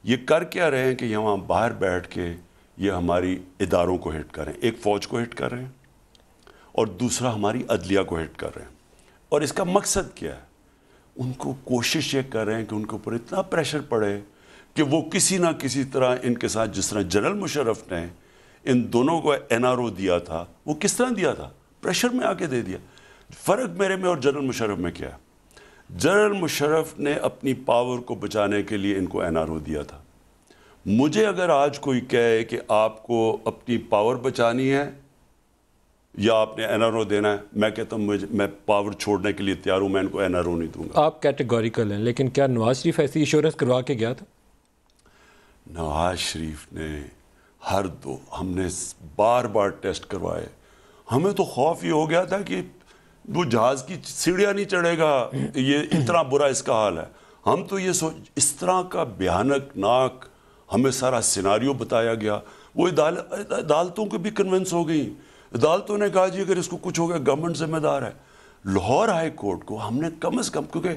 یہ کر کیا رہے ہیں کہ یہاں باہر بیٹھ کے یہ ہماری اداروں کو ہٹ کر رہے ہیں. ایک فوج کو ہٹ کر رہے ہیں اور دوسرا ہماری عدلیہ کو ہٹ کر رہے ہیں. اور اس کا مقصد کیا ہے؟ ان کو کوشش یہ کر رہے ہیں کہ ان کے اوپر اتنا پریشر پڑے کہ وہ کسی نہ کسی طرح ان کے ساتھ، جس طرح جنرل مشرف نے ان دونوں کو این آر او دیا تھا، وہ کس طرح دیا تھا؟ پریشر میں آ کے دے دیا. فرق میرے میں اور جنرل مشرف میں کیا ہے؟ جنرل مشرف نے اپنی پاور کو بچانے کے لیے ان کو این آر او دیا تھا. مجھے اگر آج کوئی کہے کہ آپ کو اپنی پاور بچانی ہے یا آپ نے این آر او دینا ہے, میں کہتا ہوں میں پاور چھوڑنے کے لیے تیار ہوں, میں ان کو این آر او نہیں دوں گا. آپ کیٹیگوریکل ہیں, لیکن کیا نواز شریف ایسی ایشورنس کروا کے گیا تھا؟ نواز شریف نے ہم نے بار بار ٹیسٹ کروائے. ہمیں تو خوف یہ ہو گیا تھا کہ وہ جہاز کی سیڑھیاں نہیں چڑھے گا, یہ اتنا برا اس کا حال ہے. ہم تو یہ اس طرح کا بھیانک ناک ہمیں سارا سیناریو بتایا گیا. وہ عدالتوں کو بھی کنونس ہو گئی. عدالتوں نے کہا جی اگر اس کو کچھ ہو گیا گورنمنٹ ذمہ دار ہے. لاہور ہائی کورٹ کو ہم نے کم از کم, کیونکہ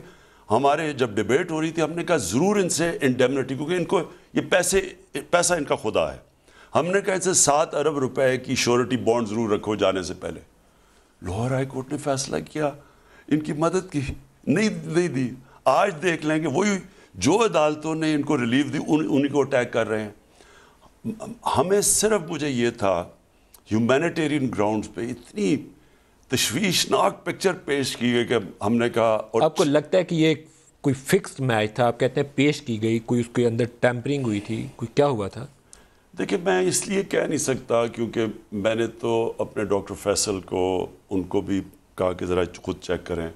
ہمارے جب ڈیبیٹ ہو رہی تھی ہم نے کہا ضرور ان سے انڈیمنٹی, کیونکہ ان کو یہ پیسہ ان کا خدا ہے. ہم نے کہا ان سے 7 ارب روپے کی شورٹی بانڈ ضرور رکھو جانے سے پہلے. لاہور ہائی کورٹ نے فیصلہ کیا, ان کی مدد کی, نہیں دی. آج دیکھ لیں کہ وہی جو عدالتوں نے ان کو ریلیف دی انہی کو اٹیک کر رہے ہیں. ہمیں صرف مجھے یہ تھا ہیومینیٹیرین گراؤنڈز پہ اتنی تشویشناک پکچر پیش کی گئی کہ ہم نے کہا. آپ کو لگتا ہے کہ یہ کوئی فکسڈ میچ تھا؟ آپ کہتے ہیں پیش کی گئی, کوئی اس کے اندر ٹیمپرنگ ہوئی تھی, کوئی کیا ہوا تھا؟ دیکھیں میں اس لیے کہہ نہیں سکتا کیونکہ میں نے تو اپنے ڈاکٹر فیصل کو ان کو بھی کہا کہ ذرا خود چیک کریں.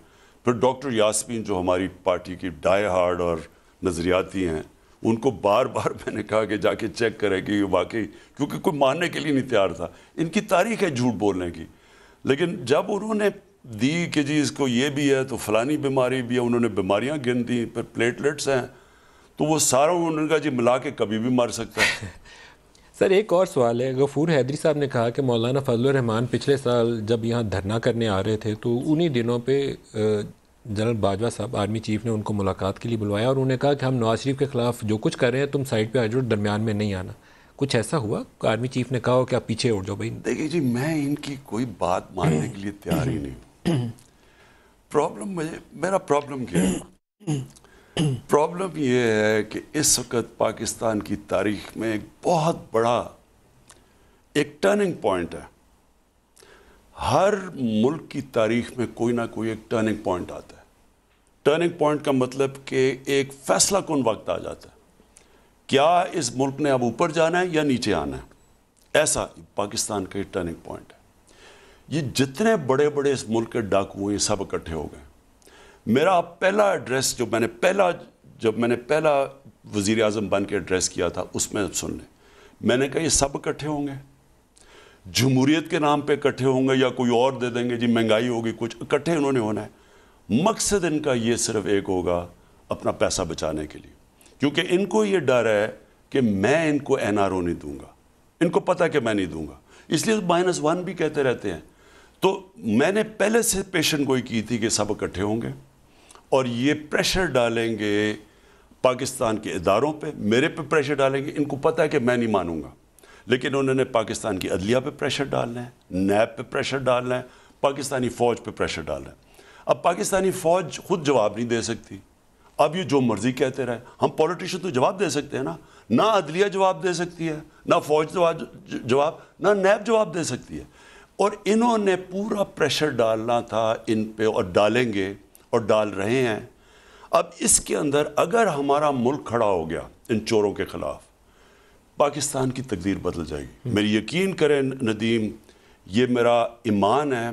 پھر ڈاکٹر یاسمین جو ہماری پارٹی کی ڈائی ہارڈ اور نظریاتی ہیں, ان کو بار بار میں نے کہا کہ جا کے چیک کرے کہ یہ واقعی, کیونکہ کوئی ماننے کے لیے نہیں تیار تھا. ان کی تاریخ ہے جھوٹ بولنے کی. لیکن جب انہوں نے دی کہ جی اس کو یہ بھی ہے تو فلانی بیماری بھی ہے, انہوں نے بیماریاں گن دی, پھر پلیٹلیٹس ہیں, تو وہ سارا انہوں نے کہا جی ملا کے کبھی بھی مر سکتا ہے. سر ایک اور سوال ہے, غفور حیدری صاحب نے کہا کہ مولانا فضل الرحمان پچھلے سال جب یہاں دھرنا کرنے آ رہے تھے تو انہی دنوں پہ جنرل باجوہ صاحب آرمی چیف نے ان کو ملاقات کے لیے بلوایا اور انہوں نے کہا کہ ہم نواز شریف کے خلاف جو کچھ کر رہے ہیں تم سائڈ پہ آ جاؤ, درمیان میں نہیں آنا. کچھ ایسا ہوا آرمی چیف نے کہا ہو کہ آپ پیچھے اٹھ جاؤ بھائی؟ دیکھیے جی میں ان کی کوئی بات ماننے کے لیے تیار ہی نہیں. میرا پرابلم کیا ہے؟ پرابلم یہ ہے کہ اس وقت پاکستان کی تاریخ میں ایک بہت بڑا ایک ٹرننگ پوائنٹ ہے. ہر ملک کی تاریخ میں کوئی نہ کوئی ایک ٹرننگ پوائنٹ آتا ہے. ٹرننگ پوائنٹ کا مطلب کہ ایک فیصلہ کن وقت آ جاتا ہے, کیا اس ملک نے اب اوپر جانا ہے یا نیچے آنا ہے. ایسا پاکستان کا یہ ٹرننگ پوائنٹ ہے. یہ جتنے بڑے بڑے اس ملک کے ڈاکو ہیں یہ سب اکٹھے ہو گئے. میرا پہلا ایڈریس جب میں نے پہلا وزیر اعظم بن کے ایڈریس کیا تھا اس میں سن لیں, میں نے کہا یہ سب اکٹھے ہوں گے, جمہوریت کے نام پہ اکٹھے ہوں گے یا کوئی اور دے دیں گے جی مہنگائی ہوگی, کچھ اکٹھے انہوں نے ہونا ہے. مقصد ان کا یہ صرف ایک ہوگا, اپنا پیسہ بچانے کے لیے, کیونکہ ان کو یہ ڈر ہے کہ میں ان کو این آر او نہیں دوں گا. ان کو پتہ کہ میں نہیں دوں گا, اس لیے -1 بھی کہتے رہتے ہیں. تو میں نے پہلے سے پیشن گوئی کی تھی کہ سب اکٹھے ہوں گے اور یہ پریشر ڈالیں گے پاکستان کے اداروں پہ, میرے پہ پریشر ڈالیں گے. ان کو پتہ ہے کہ میں نہیں مانوں گا, لیکن انہوں نے پاکستان کی عدلیہ پہ پریشر ڈالنا ہے, نیب پہ پریشر ڈالنا ہے, پاکستانی فوج پہ پریشر ڈالنا ہے. اب پاکستانی فوج خود جواب نہیں دے سکتی, اب یہ جو مرضی کہتے رہے. ہم پولیٹیشین تو جواب دے سکتے ہیں نا, نہ عدلیہ جواب دے سکتی ہے, نہ فوج جواب, نہ نیب جواب دے سکتی ہے. اور انہوں نے پورا پریشر ڈالنا تھا ان پہ, اور ڈالیں گے اور ڈال رہے ہیں. اب اس کے اندر اگر ہمارا ملک کھڑا ہو گیا ان چوروں کے خلاف, پاکستان کی تقدیر بدل جائے گی. میری یقین کریں ندیم, یہ میرا ایمان ہے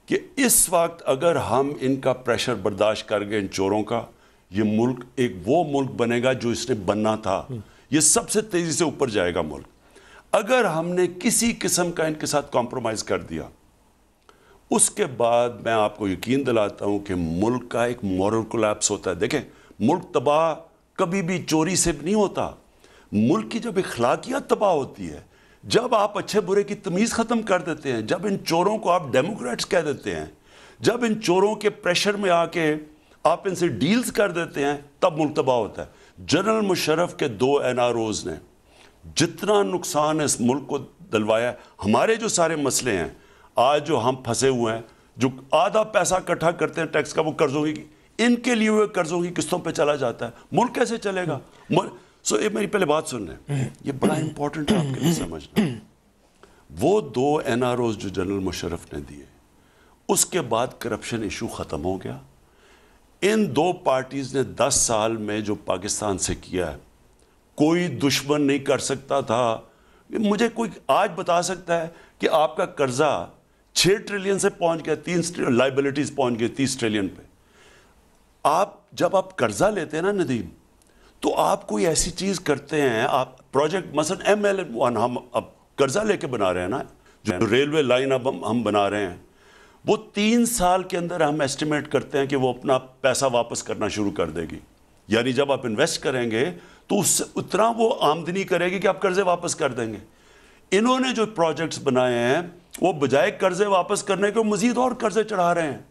کہ اس وقت اگر ہم ان کا پریشر برداشت کر گئے ان چوروں کا, یہ ملک ایک وہ ملک بنے گا جو اس نے بننا تھا. یہ سب سے تیزی سے اوپر جائے گا ملک. اگر ہم نے کسی قسم کا ان کے ساتھ کمپرومائز کر دیا, اس کے بعد میں آپ کو یقین دلاتا ہوں کہ ملک کا ایک مورل کولیپس ہوتا ہے. دیکھیں ملک تباہ کبھی بھی چوری سے نہیں ہوتا. ملک کی جب اخلاقیات تباہ ہوتی ہے, جب آپ اچھے برے کی تمیز ختم کر دیتے ہیں, جب ان چوروں کو آپ ڈیموکریٹس کہہ دیتے ہیں, جب ان چوروں کے پریشر میں آ کے آپ ان سے ڈیلز کر دیتے ہیں, تب ملک تباہ ہوتا ہے. جنرل مشرف کے 2 این آر اوز نے جتنا نقصان اس ملک کو دلوایا ہے. ہمارے جو سارے مسئلے ہیں آج جو ہم پھنسے ہوئے ہیں, جو آدھا پیسہ اکٹھا کرتے ہیں ٹیکس کا, وہ قرضوں کی, ان کے لیے وہ قرضوں کی قسطوں پہ چلا جاتا ہے. ملک کیسے چلے گا؟ یہ میری پہلے بات سن لیں, یہ بڑا امپورٹنٹ ہے آپ کے لیے سمجھنا. وہ 2 این آر اوز جو جنرل مشرف نے دیے, اس کے بعد کرپشن ایشو ختم ہو گیا. ان دو پارٹیز نے 10 سال میں جو پاکستان سے کیا ہے کوئی دشمن نہیں کر سکتا تھا. مجھے کوئی آج بتا سکتا ہے کہ آپ کا قرضہ 6 ٹریلین سے پہنچ گیا 3 لائبلٹیز پہنچ گئی 30 ٹریلین پہ. جب آپ قرضہ لیتے ہیں نا ندیم, تو آپ کوئی ایسی چیز کرتے ہیں, آپ پروجیکٹ مثلا ML1 ہم اب قرضہ لے کے بنا رہے ہیں نا, جو ریلوے لائن اب ہم بنا رہے ہیں, وہ 3 سال کے اندر ہم ایسٹیمیٹ کرتے ہیں کہ وہ اپنا پیسہ واپس کرنا شروع کر دے گی. یعنی جب آپ انویسٹ کریں گے تو اس سے اتنا وہ آمدنی کرے گی کہ آپ قرضے واپس کر دیں گے. انہوں نے جو پروجیکٹس بنائے ہیں وہ بجائے قرضے واپس کرنے کے مزید اور قرضے چڑھا رہے ہیں.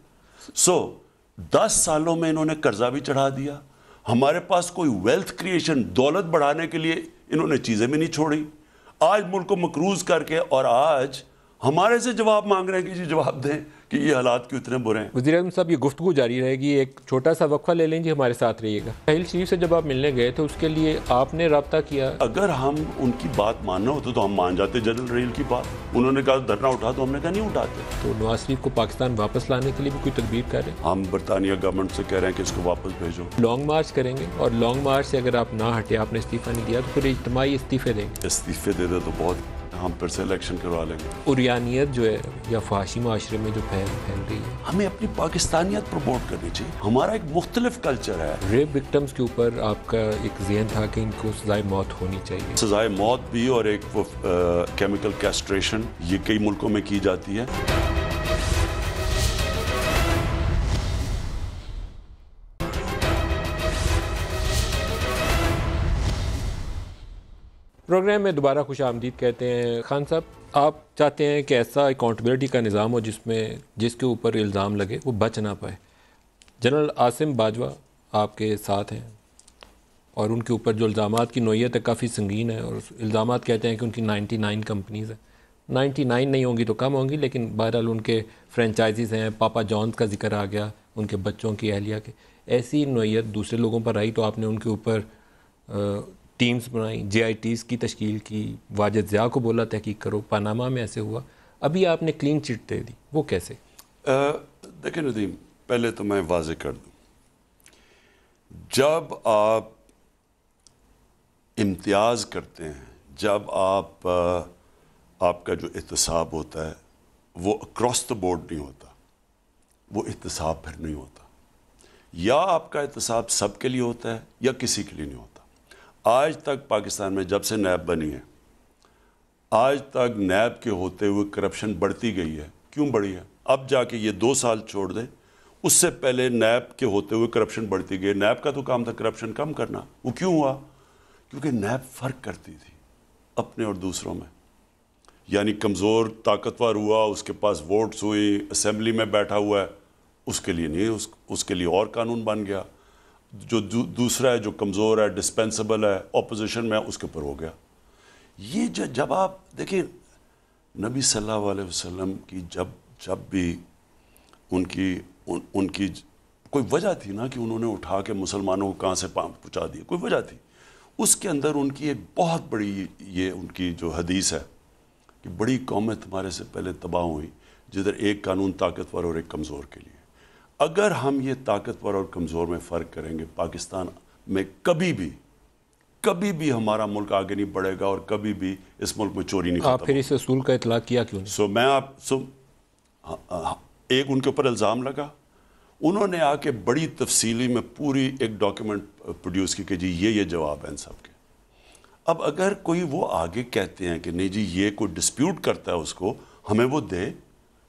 10 سالوں میں انہوں نے قرضہ بھی چڑھا دیا. ہمارے پاس کوئی ویلتھ کریشن, دولت بڑھانے کے لیے انہوں نے چیزیں بھی نہیں چھوڑی. آج ملک کو مقروض کر کے اور آج ہمارے سے جواب مانگ رہے ہیں کہ جی جواب دیں کہ یہ حالات کیوں اتنے برے ہیں. وزیر اعظم صاحب, یہ گفتگو جاری رہے گی, ایک چھوٹا سا وقفہ لے لیں جی, ہمارے ساتھ رہیے گا. سہیل شریف سے جب آپ ملنے گئے تو اس کے لیے آپ نے رابطہ کیا؟ اگر ہم ان کی بات ماننا ہوتا تو ہم مان جاتے جنرل ریل کی بات. انہوں نے کہا دھرنا اٹھا تو ہم نے کہا نہیں اٹھاتے. تو نواز شریف کو پاکستان واپس لانے کے لیے بھی کوئی تدبیر کر رہے ہیں؟ ہم برطانیہ گورنمنٹ سے کہہ رہے ہیں کہ اس کو واپس بھیجو. لانگ مارچ کریں گے, اور لانگ مارچ سے اگر آپ نہ ہٹے, آپ نے استعفیٰ نہیں دیا, تو پھر اجتماعی استعفے دیں گے؟ استعفے دے دے تو بہت, ہم پھر سے الیکشن کروا لیں گے. عریانیت جو ہے یا فحاشی معاشرے میں جو پھیل رہی ہے, ہمیں اپنی پاکستانیت پروموٹ کرنی چاہیے. ہمارا ایک مختلف کلچر ہے. ریپ وکٹمز کے اوپر آپ کا ایک ذہن تھا کہ ان کو سزائے موت ہونی چاہیے. سزائے موت بھی, اور ایک وہ کیمیکل کیسٹریشن, یہ کئی ملکوں میں کی جاتی ہے. پروگرام میں دوبارہ خوش آمدید کہتے ہیں. خان صاحب, آپ چاہتے ہیں کہ ایسا اکاؤنٹیبلٹی کا نظام ہو جس کے اوپر الزام لگے وہ بچ نہ پائے. جنرل عاصم باجوہ آپ کے ساتھ ہیں, اور ان کے اوپر جو الزامات کی نوعیت ہے کافی سنگین ہے, اور الزامات کہتے ہیں کہ ان کی 99 کمپنیز ہیں. 99 نہیں ہوں گی تو کم ہوں گی, لیکن بہرحال ان کے فرینچائزیز ہیں. پاپا جونز کا ذکر آ گیا, ان کے بچوں کی, اہلیہ کے. ایسی نوعیت دوسرے لوگوں پر آئی تو آپ نے ان کے اوپر ٹیمز بنائی, JITs کی تشکیل کی, واجد ضیاء کو بولا تحقیق کرو. پاناما میں ایسے ہوا, ابھی آپ نے کلین چٹ دے دی, وہ کیسے؟ دیکھیں ندیم, پہلے تو میں واضح کر دوں, جب آپ امتیاز کرتے ہیں, جب آپ کا جو احتساب ہوتا ہے وہ اکراس دا بورڈ نہیں ہوتا, وہ احتساب پھر نہیں ہوتا. یا آپ کا احتساب سب کے لیے ہوتا ہے یا کسی کے لیے نہیں ہوتا. آج تک پاکستان میں جب سے نیب بنی ہے, آج تک نیب کے ہوتے ہوئے کرپشن بڑھتی گئی ہے. کیوں بڑھی ہے؟ اب جا کے یہ 2 سال چھوڑ دیں, اس سے پہلے نیب کے ہوتے ہوئے کرپشن بڑھتی گئی. نیب کا تو کام تھا کرپشن کم کرنا. وہ کیوں ہوا؟ کیونکہ نیب فرق کرتی تھی اپنے اور دوسروں میں. یعنی کمزور طاقتور ہوا, اس کے پاس ووٹس ہوئی, اسمبلی میں بیٹھا ہوا ہے, اس کے لیے نہیں, اس کے لیے اور قانون بن گیا. جو دوسرا ہے, جو کمزور ہے, ڈسپینسبل ہے, اپوزیشن میں, اس کے اوپر ہو گیا. یہ جب آپ دیکھیں نبی صلی اللہ علیہ وسلم کی جب بھی ان کی کوئی وجہ تھی نا کہ انہوں نے اٹھا کے مسلمانوں کو کہاں سے پہنچا دیا, کوئی وجہ تھی. اس کے اندر ان کی ایک بہت بڑی یہ ان کی جو حدیث ہے کہ بڑی قومیں تمہارے سے پہلے تباہ ہوئی جدھر ایک قانون طاقتور اور ایک کمزور کے لیے. اگر ہم یہ طاقتور اور کمزور میں فرق کریں گے, پاکستان میں کبھی بھی ہمارا ملک آگے نہیں بڑھے گا, اور کبھی بھی اس ملک میں چوری نہیں ختم. آپ پھر اس اصول کا اطلاق کیا کیوں نہیں؟ ایک ان کے اوپر الزام لگا, انہوں نے آ کے بڑی تفصیلی میں پوری ایک ڈاکیومنٹ پروڈیوس کی کہ جی یہ جواب ہیں ان سب کے. اب اگر کوئی وہ آگے کہتے ہیں کہ نہیں جی یہ کوئی ڈسپیوٹ کرتا ہے, اس کو ہمیں وہ دے,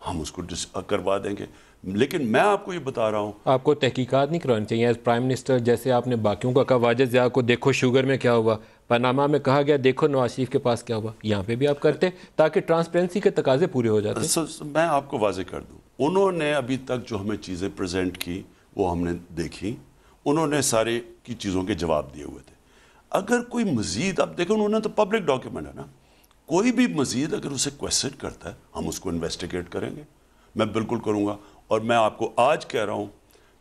ہم اس کو کروا دیں گے. لیکن میں آپ کو یہ بتا رہا ہوں, آپ کو تحقیقات نہیں کرانی چاہیے ایز پرائم منسٹر, جیسے آپ نے باقیوں کا کہا, واجد ضیاء کو دیکھو شوگر میں کیا ہوا, پاناما میں کہا گیا دیکھو نواز شریف کے پاس کیا ہوا, یہاں پہ بھی آپ کرتے تاکہ ٹرانسپیرنسی کے تقاضے پورے ہو جاتے. میں آپ کو واضح کر دوں, انہوں نے ابھی تک جو ہمیں چیزیں پریزنٹ کی وہ ہم نے دیکھی, انہوں نے سارے کی چیزوں کے جواب دیے ہوئے تھے. اگر کوئی مزید, اب دیکھو انہوں نے تو پبلک ڈاکیومنٹ ہے نا, کوئی بھی مزید اگر اسے کویسچن کرتا ہے ہم اس کو انویسٹیگیٹ کریں گے. میں بالکل کروں گا. اور میں آپ کو آج کہہ رہا ہوں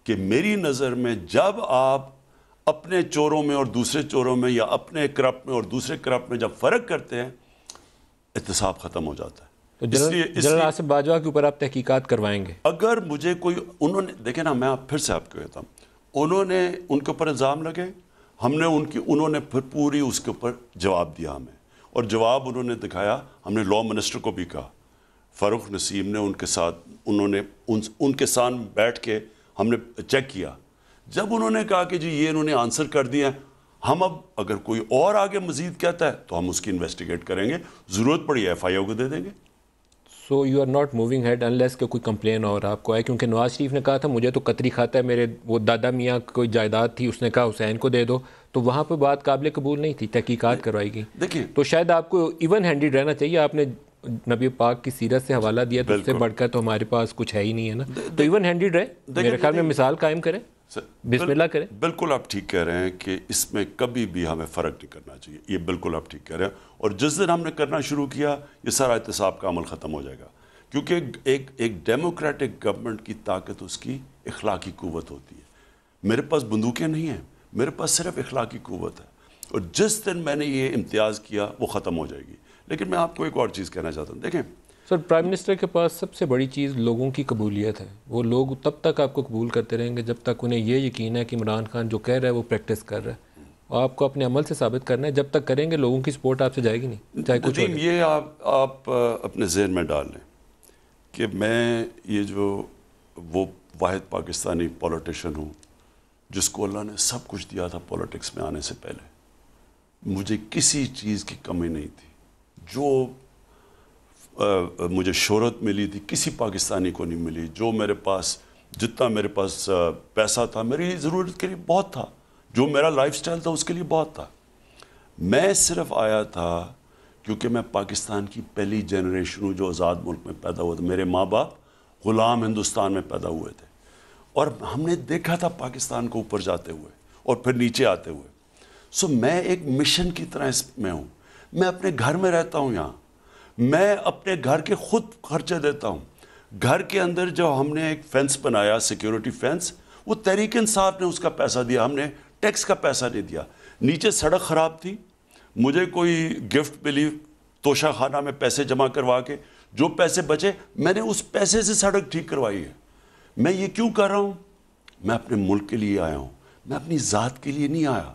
کہ میری نظر میں جب آپ اپنے چوروں میں اور دوسرے چوروں میں, یا اپنے کرپٹ میں اور دوسرے کرپٹ میں جب فرق کرتے ہیں, احتساب ختم ہو جاتا ہے. تو جنرل آصف باجوہ کے اوپر آپ تحقیقات کروائیں گے؟ اگر مجھے کوئی انہوں نے دیکھیں نا، میں پھر سے آپ کو کہتا ہوں، انہوں نے ان کے اوپر الزام لگے، ہم نے انہوں نے پھر پوری اس کے اوپر جواب دیا ہمیں، اور جواب انہوں نے دکھایا. ہم نے لاء منسٹر کو بھی کہا، فاروق نسیم نے ان کے ساتھ، انہوں نے ان کے ساتھ بیٹھ کے ہم نے چیک کیا. جب انہوں نے کہا کہ جی یہ انہوں نے آنسر کر دیا، ہم اب اگر کوئی اور آگے مزید کہتا ہے تو ہم اس کی انویسٹیگیٹ کریں گے، ضرورت پڑی ایف آئی او کو دے دیں گے. So you are not moving head unless کہ کوئی کمپلین اور آپ کو آئے، کیونکہ نواز شریف نے کہا تھا مجھے تو قطری کھاتا ہے، میرے وہ دادا میاں کوئی جائیداد تھی، اس نے کہا حسین کو دے دو، تو وہاں پہ بات قابل قبول نہیں تھی، تحقیقات کروائی گئی. دیکھیں تو شاید آپ کو ایون ہینڈیڈ رہنا چاہیے. آپ نے نبی پاک کی سیرت سے حوالہ دیا، تو اس سے بڑھ کر تو ہمارے پاس کچھ ہے ہی نہیں ہے نا. تو ایون ہینڈیڈ رہے، میرے خیال میں مثال قائم کریں، بسم اللہ کریں. بالکل آپ ٹھیک کہہ رہے ہیں کہ اس میں کبھی بھی ہمیں فرق نہیں کرنا چاہیے، یہ بالکل آپ ٹھیک کہہ رہے ہیں. اور جس دن ہم نے کرنا شروع کیا، یہ سارا احتساب کا عمل ختم ہو جائے گا. کیونکہ ایک ڈیموکریٹک گورنمنٹ کی طاقت اس کی اخلاقی قوت ہوتی ہے. میرے پاس بندوقیں نہیں ہیں، میرے پاس صرف اخلاقی قوت ہے، اور جس دن میں نے یہ امتیاز کیا وہ ختم ہو جائے گی. لیکن میں آپ کو ایک اور چیز کہنا چاہتا ہوں. دیکھیں سر، پرائم منسٹر کے پاس سب سے بڑی چیز لوگوں کی قبولیت ہے. وہ لوگ تب تک آپ کو قبول کرتے رہیں گے جب تک انہیں یہ یقین ہے کہ عمران خان جو کہہ رہا ہے وہ پریکٹس کر رہا ہے. اور آپ کو اپنے عمل سے ثابت کرنا ہے. جب تک کریں گے لوگوں کی سپورٹ آپ سے جائے گی نہیں، چاہے کچھ ہو جائے. یہ آپ اپنے ذہن میں ڈال لیں کہ میں یہ جو وہ واحد پاکستانی پولیٹیشین ہوں جس کو اللہ نے سب کچھ دیا تھا پولیٹکس میں آنے سے پہلے. مجھے کسی چیز کی کمی نہیں تھی. جو مجھے شہرت ملی تھی کسی پاکستانی کو نہیں ملی. جو میرے پاس، جتنا میرے پاس پیسہ تھا میری ضرورت کے لیے بہت تھا، جو میرا لائف سٹائل تھا اس کے لیے بہت تھا. میں صرف آیا تھا کیونکہ میں پاکستان کی پہلی جنریشن ہوں جو آزاد ملک میں پیدا ہوا تھا. میرے ماں باپ غلام ہندوستان میں پیدا ہوئے تھے، اور ہم نے دیکھا تھا پاکستان کو اوپر جاتے ہوئے اور پھر نیچے آتے ہوئے. سو میں ایک مشن کی طرح اس میں ہوں. میں اپنے گھر میں رہتا ہوں، یہاں میں اپنے گھر کے خود خرچے دیتا ہوں. گھر کے اندر جو ہم نے ایک فینس بنایا، سیکیورٹی فینس، وہ تحریک انصاف نے اس کا پیسہ دیا، ہم نے ٹیکس کا پیسہ نہیں دیا. نیچے سڑک خراب تھی، مجھے کوئی گفٹ ملی توشہ خانہ میں پیسے جمع کروا کے، جو پیسے بچے میں نے اس پیسے سے سڑک ٹھیک کروائی ہے. میں یہ کیوں کر رہا ہوں؟ میں اپنے ملک کے لیے آیا ہوں، میں اپنی ذات کے لیے نہیں آیا.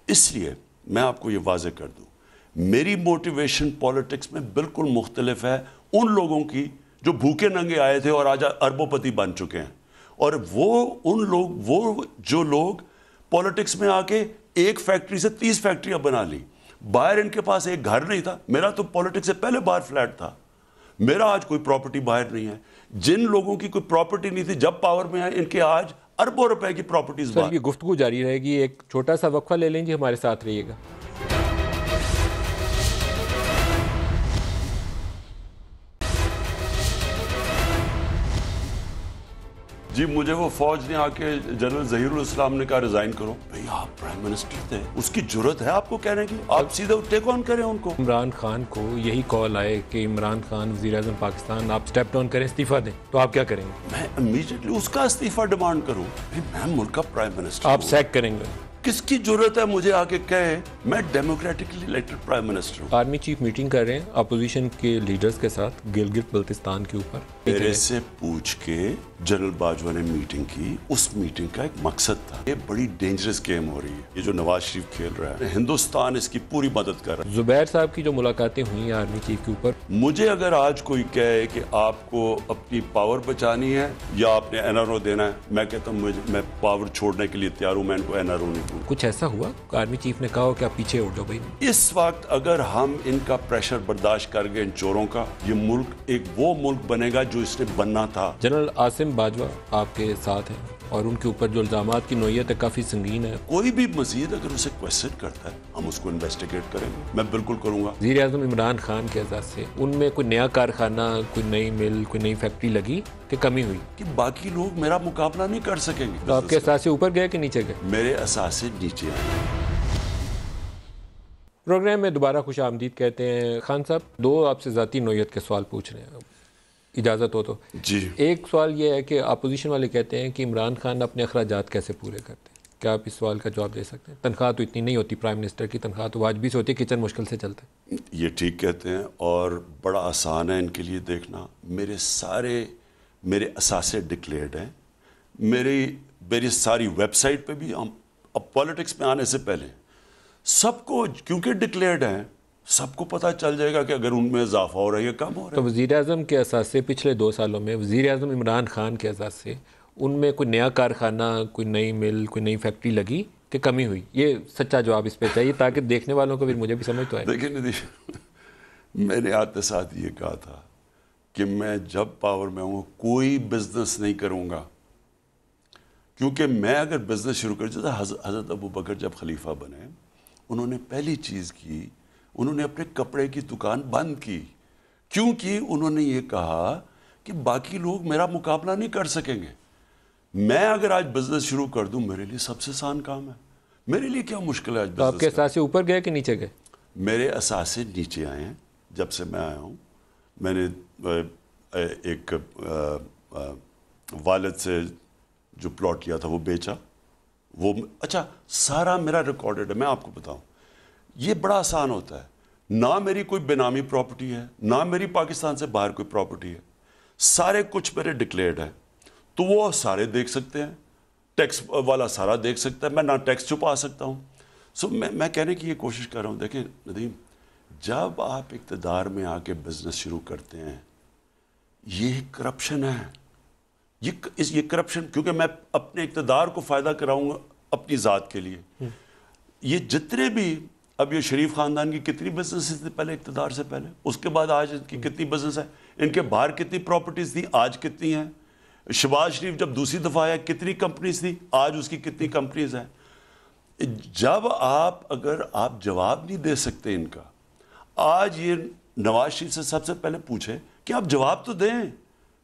اس لیے میں آپ کو یہ واضح کر دوں، میری موٹیویشن پولیٹکس میں بالکل مختلف ہے ان لوگوں کی جو بھوکے ننگے آئے تھے اور آج اربوں پتی بن چکے ہیں. اور وہ جو لوگ پولیٹکس میں آ کے ایک فیکٹری سے 30 فیکٹریاں بنا لی. باہر ان کے پاس ایک گھر نہیں تھا. میرا تو پولیٹکس سے پہلے باہر فلیٹ تھا. میرا آج کوئی پراپرٹی باہر نہیں ہے. جن لوگوں کی کوئی پراپرٹی نہیں تھی جب پاور میں آئے، ان کے آج اربوں روپے کی پراپرٹیز باہر. سر، یہ گفتگو جاری رہے گی. ایک چھوٹا سا وقفہ لے لیں جی، ہمارے ساتھ رہیے گا. جی مجھے وہ فوج نے آ کے جنرل ظہیر الاسلام نے کہا ریزائن کرو. بھئی آپ پرائم منسٹر تھے، اس کی جرت ہے آپ کو کہنے کی؟ آپ سیدھے ٹیک آن کریں ان کو. عمران خان کو یہی کال آئے کہ عمران خان وزیر اعظم پاکستان، آپ سٹیپ ڈاؤن کریں، استعفیٰ دیں، تو آپ کیا کریں گے؟ میں امیجیٹلی اس کا استعفیٰ ڈیمانڈ کروں. میں ملک کا پرائم منسٹر. آپ سیک کریں گے؟ کس کی ضرورت ہے مجھے آ کے کہے میں ڈیموکریٹکلی الیکٹڈ پرائم منسٹر ہوں. آرمی چیف میٹنگ کر رہے ہیں اپوزیشن کے لیڈرز کے ساتھ گلگت بلتستان کے اوپر. میرے سے پوچھ کے جنرل باجوہ نے میٹنگ کی. اس میٹنگ کا ایک مقصد تھا. یہ بڑی ڈینجرس گیم ہو رہی ہے یہ جو نواز شریف کھیل رہا ہے. ہندوستان اس کی پوری مدد کر رہا ہے. زبیر صاحب کی جو ملاقاتیں ہوئی ہیں آرمی چیف کے اوپر، مجھے اگر آج کوئی کہے کہ آپ کو اپنی پاور بچانی ہے یا آپ نے این آر او دینا ہے، میں کہتا ہوں میں پاور چھوڑنے کے لیے تیار ہوں. میں ان کو این آر او نہیں دوں. کچھ ایسا ہوا آرمی چیف نے کہا ہو کہ آپ پیچھے اٹھ جاؤ بھائی؟ اس وقت اگر ہم ان کا پریشر برداشت کر گئے ان چوروں کا، یہ ملک ایک وہ ملک بنے گا جو اس نے بننا تھا. جنرل آصف باجوہ آپ کے ساتھ ہیں اور ان کے اوپر جو الزامات کی نوعیت ہے کافی سنگین ہے. کوئی بھی مزید اگر اسے کویسچن کرتا ہے ہم اس کو انویسٹیگیٹ کریں گے. میں بالکل کروں گا. وزیر اعظم عمران خان کے اعزاز سے ان میں کوئی نیا کارخانہ، کوئی نئی مل، کوئی نئی فیکٹری لگی کہ کمی ہوئی؟ کہ باقی لوگ میرا مقابلہ نہیں کر سکیں گے. تو آپ کے اثاثے اوپر گئے کہ نیچے گئے؟ میرے اثاثے نیچے ہیں. پروگرام میں دوبارہ خوش آمدید کہتے ہیں. خان صاحب، دو آپ سے ذاتی نوعیت کے سوال پوچھ رہے ہیں، اجازت ہو تو. جی. ایک سوال یہ ہے کہ اپوزیشن والے کہتے ہیں کہ عمران خان اپنے اخراجات کیسے پورے کرتے ہیں، کیا آپ اس سوال کا جواب دے سکتے ہیں؟ تنخواہ تو اتنی نہیں ہوتی، پرائم منسٹر کی تنخواہ تو واجبی سے ہوتی ہے، کچن مشکل سے چلتا ہے. یہ ٹھیک کہتے ہیں اور بڑا آسان ہے ان کے لیے دیکھنا. میرے اثاثے ڈکلیئرڈ ہیں، میری ساری ویب سائٹ پہ بھی. اب پالیٹکس میں آنے سے پہلے سب کو کیونکہ ڈکلیئرڈ ہیں، سب کو پتہ چل جائے گا کہ اگر ان میں اضافہ ہو رہا ہے یا کم ہو رہا تو ہے. وزیر اعظم کے اثاثے پچھلے 2 سالوں میں وزیر اعظم عمران خان کے اثاثے، ان میں کوئی نیا کارخانہ، کوئی نئی مل، کوئی نئی فیکٹری لگی کہ کمی ہوئی؟ یہ سچا جواب اس پہ چاہیے تاکہ دیکھنے والوں کو بھی، مجھے بھی سمجھ تو آئے. دیکھیں میں نے آتے ساتھ یہ کہا تھا کہ میں جب پاور میں ہوں کوئی بزنس نہیں کروں گا، کیونکہ میں اگر بزنس شروع کر جیسے حضرت ابو بکر جب خلیفہ بنے، انہوں نے پہلی چیز کی، انہوں نے اپنے کپڑے کی دکان بند کی، کیونکہ انہوں نے یہ کہا کہ باقی لوگ میرا مقابلہ نہیں کر سکیں گے. میں اگر آج بزنس شروع کر دوں میرے لیے سب سے آسان کام ہے، میرے لیے کیا مشکل ہے آج تو آپ کے بزنس. اثاثے اوپر گئے کہ نیچے گئے؟ میرے اثاثے نیچے آئے ہیں. جب سے میں آیا ہوں میں نے ایک والد سے جو پلاٹ کیا تھا وہ بیچا، وہ اچھا سارا میرا ریکارڈڈ ہے. میں آپ کو بتاؤں یہ بڑا آسان ہوتا ہے، نہ میری کوئی بے نامی پراپرٹی ہے، نہ میری پاکستان سے باہر کوئی پراپرٹی ہے، سارے کچھ میرے ڈکلیئرڈ ہیں. تو وہ سارے دیکھ سکتے ہیں، ٹیکس والا سارا دیکھ سکتا ہے، میں نہ ٹیکس چھپا سکتا ہوں. میں کہنے کی یہ کوشش کر رہا ہوں. دیکھیں ندیم، جب آپ اقتدار میں آ کے بزنس شروع کرتے ہیں یہ کرپشن ہے. یہ کرپشن، کیونکہ میں اپنے اقتدار کو فائدہ کراؤں گا اپنی ذات کے لیے. یہ جتنے بھی اب یہ شریف خاندان کی کتنی بزنس تھی پہلے اقتدار سے پہلے، اس کے بعد آج ان کی کتنی بزنس ہے، ان کے باہر کتنی پراپرٹیز تھی، آج کتنی ہیں. شہباز شریف جب دوسری دفعہ آیا کتنی کمپنیز تھی، آج اس کی کتنی کمپنیز ہیں. جب اگر آپ جواب نہیں دے سکتے ان کا، آج یہ نواز شریف سے سب سے پہلے پوچھیں کہ آپ جواب تو دیں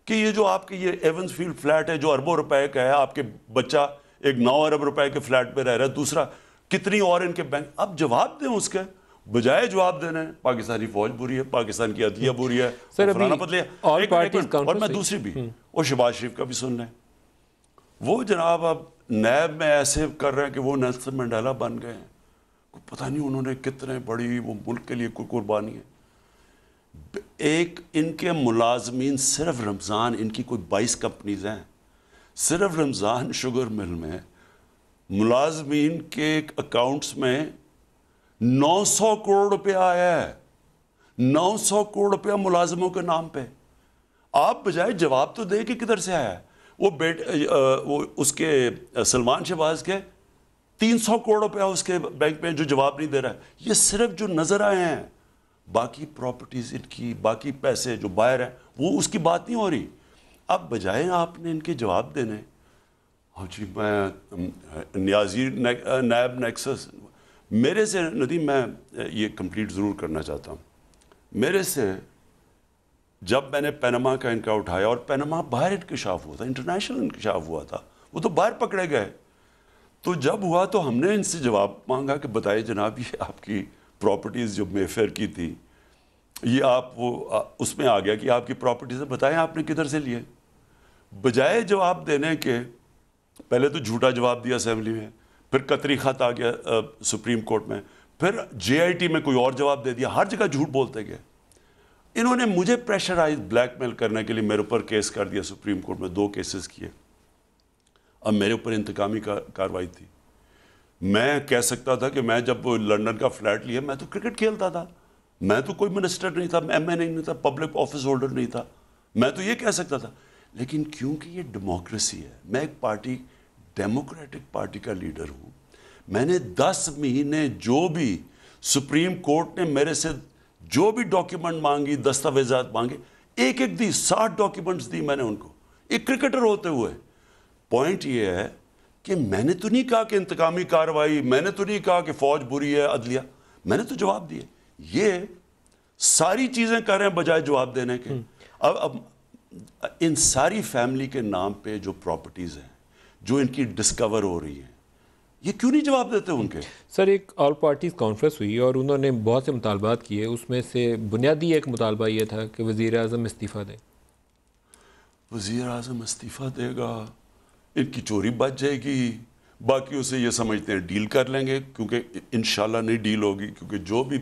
کہ یہ جو آپ کے یہ ایونز فیلڈ فلیٹ ہے جو اربوں روپے کا ہے، آپ کے بچہ ایک 9 ارب روپے کے فلیٹ پہ رہ رہا ہے، دوسرا کتنی اور ان کے بینک، آپ جواب دیں. اس کے بجائے جواب دینا ہے پاکستانی فوج بری ہے، پاکستان کی عدلیہ بری ہے، فلانا بدلے. اور میں دوسری بھی اور شہباز شریف کا بھی سن لیں. وہ جناب اب نیب میں ایسے کر رہے ہیں کہ وہ نیلسن منڈیلا بن گئے ہیں. پتہ نہیں انہوں نے کتنے بڑی وہ ملک کے لیے کوئی قربانی ہے. ایک ان کے ملازمین صرف رمضان، ان کی کوئی 22 کمپنیز ہیں، صرف رمضان شوگر مل میں ملازمین کے اکاؤنٹس میں 900 کروڑ روپیہ آیا ہے. 900 کروڑ روپیہ ملازموں کے نام پہ. آپ بجائے جواب تو دیں کہ کدھر سے آیا ہے. وہ اس کے سلمان شہباز کے 300 کروڑ روپیہ اس کے بینک میں جو جواب نہیں دے رہا ہے. یہ صرف جو نظر آئے ہیں، باقی پراپرٹیز ان کی، باقی پیسے جو باہر ہیں وہ اس کی بات نہیں ہو رہی. اب بجائے آپ نے ان کے جواب دینے، جی میں نیازی نیب نیکسس، میرے سے ندیم میں یہ کمپلیٹ ضرور کرنا چاہتا ہوں. میرے سے جب میں نے پینما کا ان کا اٹھایا، اور پینما باہر انکشاف ہوا تھا، انٹرنیشنل انکشاف ہوا تھا، وہ تو باہر پکڑے گئے. تو جب ہوا تو ہم نے ان سے جواب مانگا کہ بتائیے جناب یہ آپ کی پراپرٹیز جو مے فیئر کی تھی، یہ آپ وہ اس میں آ گیا کہ آپ کی پراپرٹیز بتائیں آپ نے کدھر سے لیے. بجائے جواب دینے کے پہلے تو جھوٹا جواب دیا اسمبلی میں، پھر قطری خط آ گیا سپریم کورٹ میں، پھر جے آئی ٹی میں کوئی اور جواب دے دیا. ہر جگہ جھوٹ بولتے گئے. انہوں نے مجھے پریشرائز بلیک میل کرنے کے لیے میرے اوپر کیس کر دیا سپریم کورٹ میں، 2 کیسز کیے. اب میرے اوپر انتقامی کارروائی تھی. میں کہہ سکتا تھا کہ میں جب لنڈن کا فلیٹ لیا میں تو کرکٹ کھیلتا تھا، میں تو کوئی منسٹر نہیں تھا، ایم این اے نہیں تھا، پبلک آفس ہولڈر نہیں تھا، میں تو یہ کہہ سکتا تھا. لیکن کیونکہ یہ ڈیموکریسی ہے، میں ایک پارٹی ڈیموکریٹک پارٹی کا لیڈر ہوں، میں نے 10 مہینے جو بھی سپریم کورٹ نے میرے سے جو بھی ڈاکیومنٹ مانگی، دستاویزات مانگے، ایک ایک دی، 60 ڈاکیومنٹس دی میں نے ان کو، ایک کرکٹر ہوتے ہوئے. پوائنٹ یہ ہے کہ میں نے تو نہیں کہا کہ انتقامی کارروائی، میں نے تو نہیں کہا کہ فوج بری ہے، عدلیہ، میں نے تو جواب دیے. یہ ساری چیزیں کر رہے ہیں بجائے جواب دینے کے. اب ان ساری فیملی کے نام پہ جو پراپرٹیز ہیں جو ان کی ڈسکور ہو رہی ہیں، یہ کیوں نہیں جواب دیتے ان کے؟ سر ایک آل پارٹیز کانفرنس ہوئی اور انہوں نے بہت سے مطالبات کیے، اس میں سے بنیادی ایک مطالبہ یہ تھا کہ وزیر اعظم استعفیٰ دیں. وزیر اعظم استعفیٰ دے گا، ان کی چوری بچ جائے گی، باقی اسے یہ سمجھتے ہیں ڈیل کر لیں گے، کیونکہ انشاءاللہ نہیں ڈیل ہوگی، کیونکہ جو بھی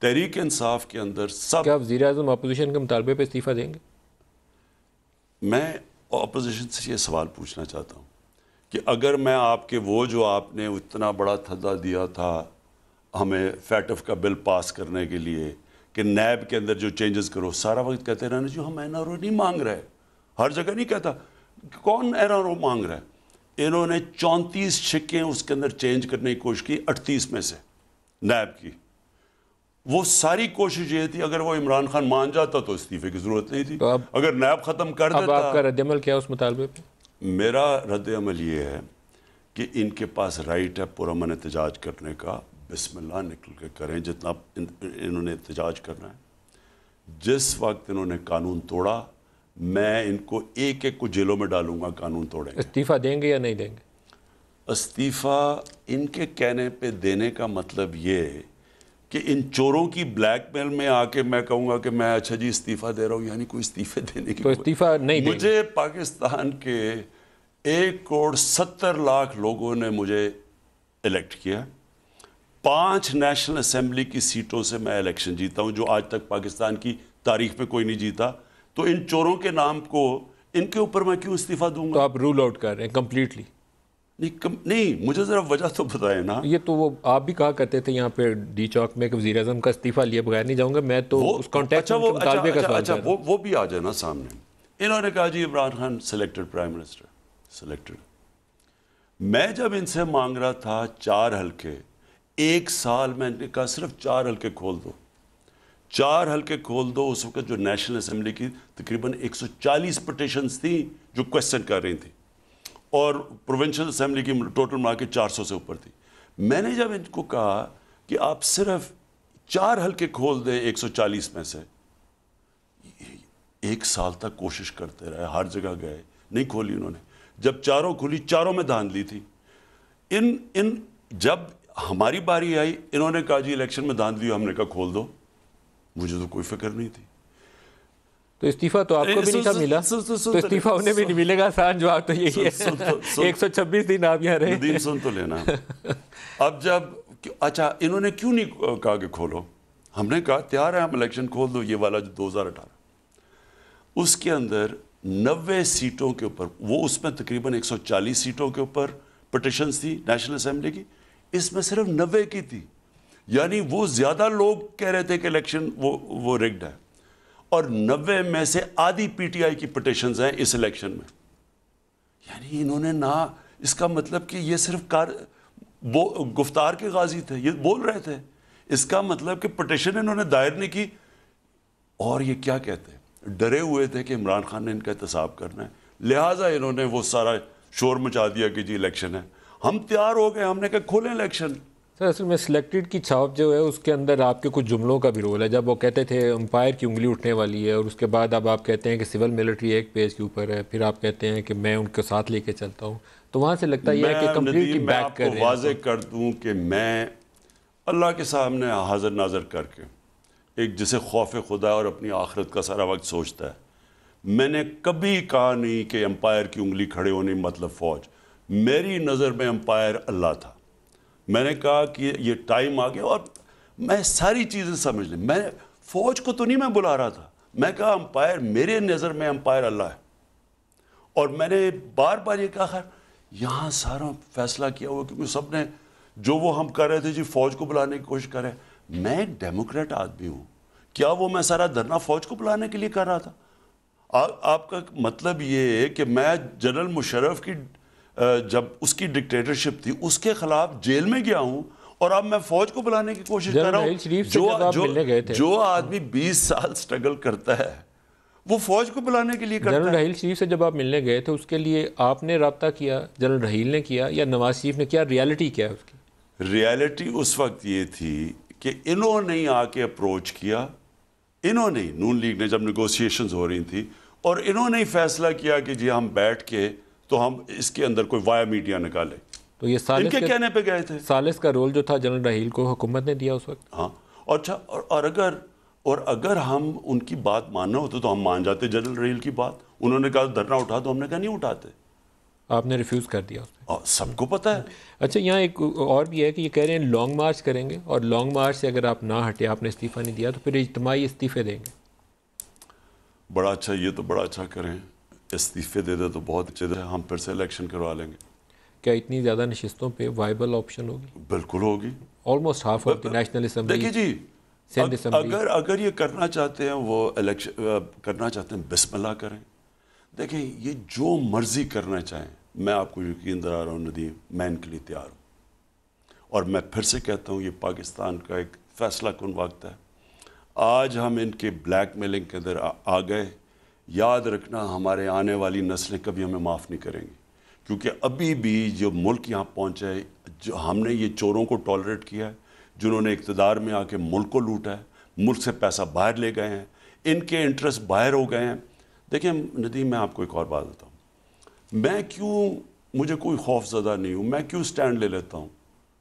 تحریک انصاف کے اندر سب... کیا وزیر اعظم اپوزیشن کے مطالبے پہ استعفیٰ دیں گے؟ میں اپوزیشن سے یہ سوال پوچھنا چاہتا ہوں کہ اگر میں آپ کے وہ جو آپ نے اتنا بڑا تھدا دیا تھا ہمیں فیٹف کا بل پاس کرنے کے لیے کہ نیب کے اندر جو چینجز کرو، سارا وقت کہتے رہنا جو ہم این آر او نہیں مانگ رہے، ہر جگہ نہیں کہتا کون این آر او مانگ رہا ہے. انہوں نے 34 شکیں اس کے اندر چینج کرنے کی کوشش کی، 38 میں سے نیب کی. وہ ساری کوشش یہ تھی اگر وہ عمران خان مان جاتا تو استعفے کی ضرورت نہیں تھی، اگر نیب ختم کر دیتا. اب آپ کا رد عمل کیا اس مطالبے پہ؟ میرا رد عمل یہ ہے کہ ان کے پاس رائٹ ہے پرامن احتجاج کرنے کا، بسم اللہ نکل کے کریں جتنا انہوں نے احتجاج کرنا ہے. جس وقت انہوں نے قانون توڑا میں ان کو ایک ایک کو جیلوں میں ڈالوں گا. قانون توڑیں گے. استعفیٰ دیں گے یا نہیں دیں گے؟ استعفیٰ ان کے کہنے پہ دینے کا مطلب یہ کہ ان چوروں کی بلیک میل میں آ کے میں کہوں گا کہ میں اچھا جی استعفیٰ دے رہا ہوں، یعنی کوئی استعفے دینے کی... تو استعفیٰ نہیں دیں گے؟ مجھے پاکستان کے 1,70,00,000 لوگوں نے مجھے الیکٹ کیا. 5 نیشنل اسمبلی کی سیٹوں سے میں الیکشن جیتا ہوں جو آج تک پاکستان کی تاریخ میں کوئی نہیں جیتا. تو ان چوروں کے نام کو ان کے اوپر میں کیوں استعفیٰ دوں گا؟ تو آپ رول آؤٹ کر رہے ہیں کمپلیٹلی؟ نہیں، مجھے ذرا وجہ تو بتائیں نا. یہ تو وہ آپ بھی کہا کرتے تھے یہاں پہ ڈی چوک میں کہ وزیر اعظم کا استعفیٰ لیے بغیر نہیں جاؤں گا. میں تو اس کانٹیکٹ میں مطالبے کا سوال کر رہا ہوں. وہ بھی آ جائے نا سامنے. انہوں نے کہا جی Imran Khan selected prime minister, selected. میں جب ان سے مانگ رہا تھا 4 حلقے، 1 سال میں نے کہا صرف 4 حلقے کھول دو، 4 حلقے کھول دو. اس وقت جو نیشنل اسمبلی کی تقریباً 140 پٹیشنز تھیں جو کویسچن کر رہی تھیں، اور پروونشل اسمبلی کی ٹوٹل ملا کے 400 سے اوپر تھی. میں نے جب ان کو کہا کہ آپ صرف 4 حلقے کھول دیں 140 میں سے، 1 سال تک کوشش کرتے رہے، ہر جگہ گئے، نہیں کھولی انہوں نے. جب 4 کھلی، 4 میں دھاندلی تھی. جب ہماری باری آئی انہوں نے کہا جی الیکشن میں دھاندلی، ہم نے کہا کھول دو. مجھے تو کوئی فکر نہیں تھی. تو استعفیٰ تو آپ کو بھی نہیں تھا ملا، تو استعفیٰ انہیں بھی نہیں ملے گا. آسان جواب تو یہی ہے. 126 دن آپ یہاں رہے. ندیم سن تو لینا. اب جب اچھا انہوں نے کیوں نہیں کہا کہ کھولو؟ ہم نے کہا تیار ہے ہم الیکشن کھول دو. یہ والا جو 2018 اس کے اندر 90 سیٹوں کے اوپر، وہ اس میں تقریباً 140 سیٹوں کے اوپر پٹیشنز تھی نیشنل اسمبلی کی، اس میں صرف 90 کی تھی. یعنی وہ زیادہ لوگ کہہ رہے تھے کہ الیکشن وہ رگڈ ہے، اور 90 میں سے آدھی پی ٹی آئی کی پٹیشنز ہیں اس الیکشن میں. یعنی انہوں نے نہ، اس کا مطلب کہ یہ صرف گفتار کے غازی تھے، یہ بول رہے تھے. اس کا مطلب کہ پٹیشن انہوں نے دائر نہیں کی. اور یہ کیا کہتے ہیں، ڈرے ہوئے تھے کہ عمران خان نے ان کا احتساب کرنا ہے، لہٰذا انہوں نے وہ سارا شور مچا دیا کہ جی الیکشن ہے. ہم تیار ہو گئے، ہم نے کہا کھولیں الیکشن. سر اصل میں سلیکٹڈ کی چھاپ جو ہے اس کے اندر آپ کے کچھ جملوں کا بھی رول ہے. جب وہ کہتے تھے امپائر کی انگلی اٹھنے والی ہے، اور اس کے بعد اب آپ کہتے ہیں کہ سول ملٹری ایک پیج کے اوپر ہے، پھر آپ کہتے ہیں کہ میں ان کے ساتھ لے کے چلتا ہوں، تو وہاں سے لگتا یہ ہے کہ کمپلیٹلی بیک کر رہے ہیں. میں آپ کو واضح کر دوں کہ میں اللہ کے سامنے حاضر ناظر کر کے، ایک جسے خوف خدا اور اپنی آخرت کا سارا وقت سوچتا ہے، میں نے کبھی کہا نہیں کہ امپائر کی انگلی کھڑے ہونے مطلب فوج. میری نظر میں امپائر اللہ تھا. میں نے کہا کہ یہ ٹائم آ گیا، اور میں ساری چیزیں سمجھ لیں. میں فوج کو تو نہیں میں بلا رہا تھا، میں کہا امپائر، میرے نظر میں امپائر اللہ ہے. اور میں نے بار بار یہ کہا، خیر یہاں سارا فیصلہ کیا ہوا کیونکہ سب نے جو وہ ہم کر رہے تھے جی فوج کو بلانے کی کوشش کر رہے ہیں. میں ایک ڈیموکریٹ آدمی ہوں، کیا وہ میں سارا دھرنا فوج کو بلانے کے لیے کر رہا تھا؟ آپ کا مطلب یہ ہے کہ میں جنرل مشرف کی جب اس کی ڈکٹیٹرشپ تھی اس کے خلاف جیل میں گیا ہوں، اور اب میں فوج کو بلانے کی کوشش کر رہا ہوں. جو آدمی 20 سال سٹرگل کرتا ہے وہ فوج کو بلانے کے لیے کرتا ہے. جنرل رحیل شریف سے جب آپ ملنے گئے تھے اس کے لیے آپ نے رابطہ کیا، جنرل رحیل نے کیا، یا نواز شریف نے کیا؟ ریالٹی کیا ہے اس کی؟ ریالٹی اس وقت یہ تھی کہ انہوں نے آ کے اپروچ کیا، انہوں نے، نون لیگ نے، جب نیگوسیشنز ہو رہی تھی، اور انہوں نے فیصلہ کیا کہ جی ہم بیٹھ کے تو ہم اس کے اندر کوئی وایا میڈیا نکالیں. تو یہ ان کے کہنے پہ گئے تھے. ثالث کا رول جو تھا جنرل رحیل کو حکومت نے دیا اس وقت. ہاں، اچھا، اور اگر ہم ان کی بات ماننا ہوتا تو ہم مان جاتے جنرل رحیل کی بات. انہوں نے کہا دھرنا اٹھا، تو ہم نے کہا نہیں اٹھاتے. آپ نے ریفیوز کر دیا اسے؟ سب کو پتہ ہے. اچھا یہاں ایک اور بھی ہے کہ یہ کہہ رہے ہیں لانگ مارچ کریں گے، اور لانگ مارچ سے اگر آپ نہ ہٹے، آپ نے استعفیٰ نہیں دیا، تو پھر اجتماعی استعفے دیں گے. بڑا اچھا، یہ تو بڑا اچھا کریں، استعفے دے دے تو بہت اچھے دے، ہم پھر سے الیکشن کروا لیں گے. کیا اتنی زیادہ نشستوں پہ وائبل آپشن ہوگی؟ بالکل ہوگی. Almost half of the national assembly. دیکھیے جی، سندھ اسمبلی. اگر یہ کرنا چاہتے ہیں، وہ الیکشن کرنا چاہتے ہیں، بسم اللہ کریں. دیکھیں یہ جو مرضی کرنا چاہیں، میں آپ کو یقین دلا رہا ہوں ندیم، میں ان کے لیے تیار ہوں. اور میں پھر سے کہتا ہوں، یہ پاکستان کا ایک فیصلہ کن وقت ہے. آج ہم ان کے بلیک میلنگ کے اندر آ گئے، یاد رکھنا ہمارے آنے والی نسلیں کبھی ہمیں معاف نہیں کریں گی. کیونکہ ابھی بھی جو ملک یہاں پہنچا ہے، جو ہم نے یہ چوروں کو ٹالریٹ کیا ہے، جنہوں نے اقتدار میں آ کے ملک کو لوٹا ہے، ملک سے پیسہ باہر لے گئے ہیں، ان کے انٹرسٹ باہر ہو گئے ہیں. دیکھیں ندیم، میں آپ کو ایک اور بات بتاؤں، میں کیوں، مجھے کوئی خوف زدہ نہیں ہوں، میں کیوں سٹینڈ لے لیتا ہوں،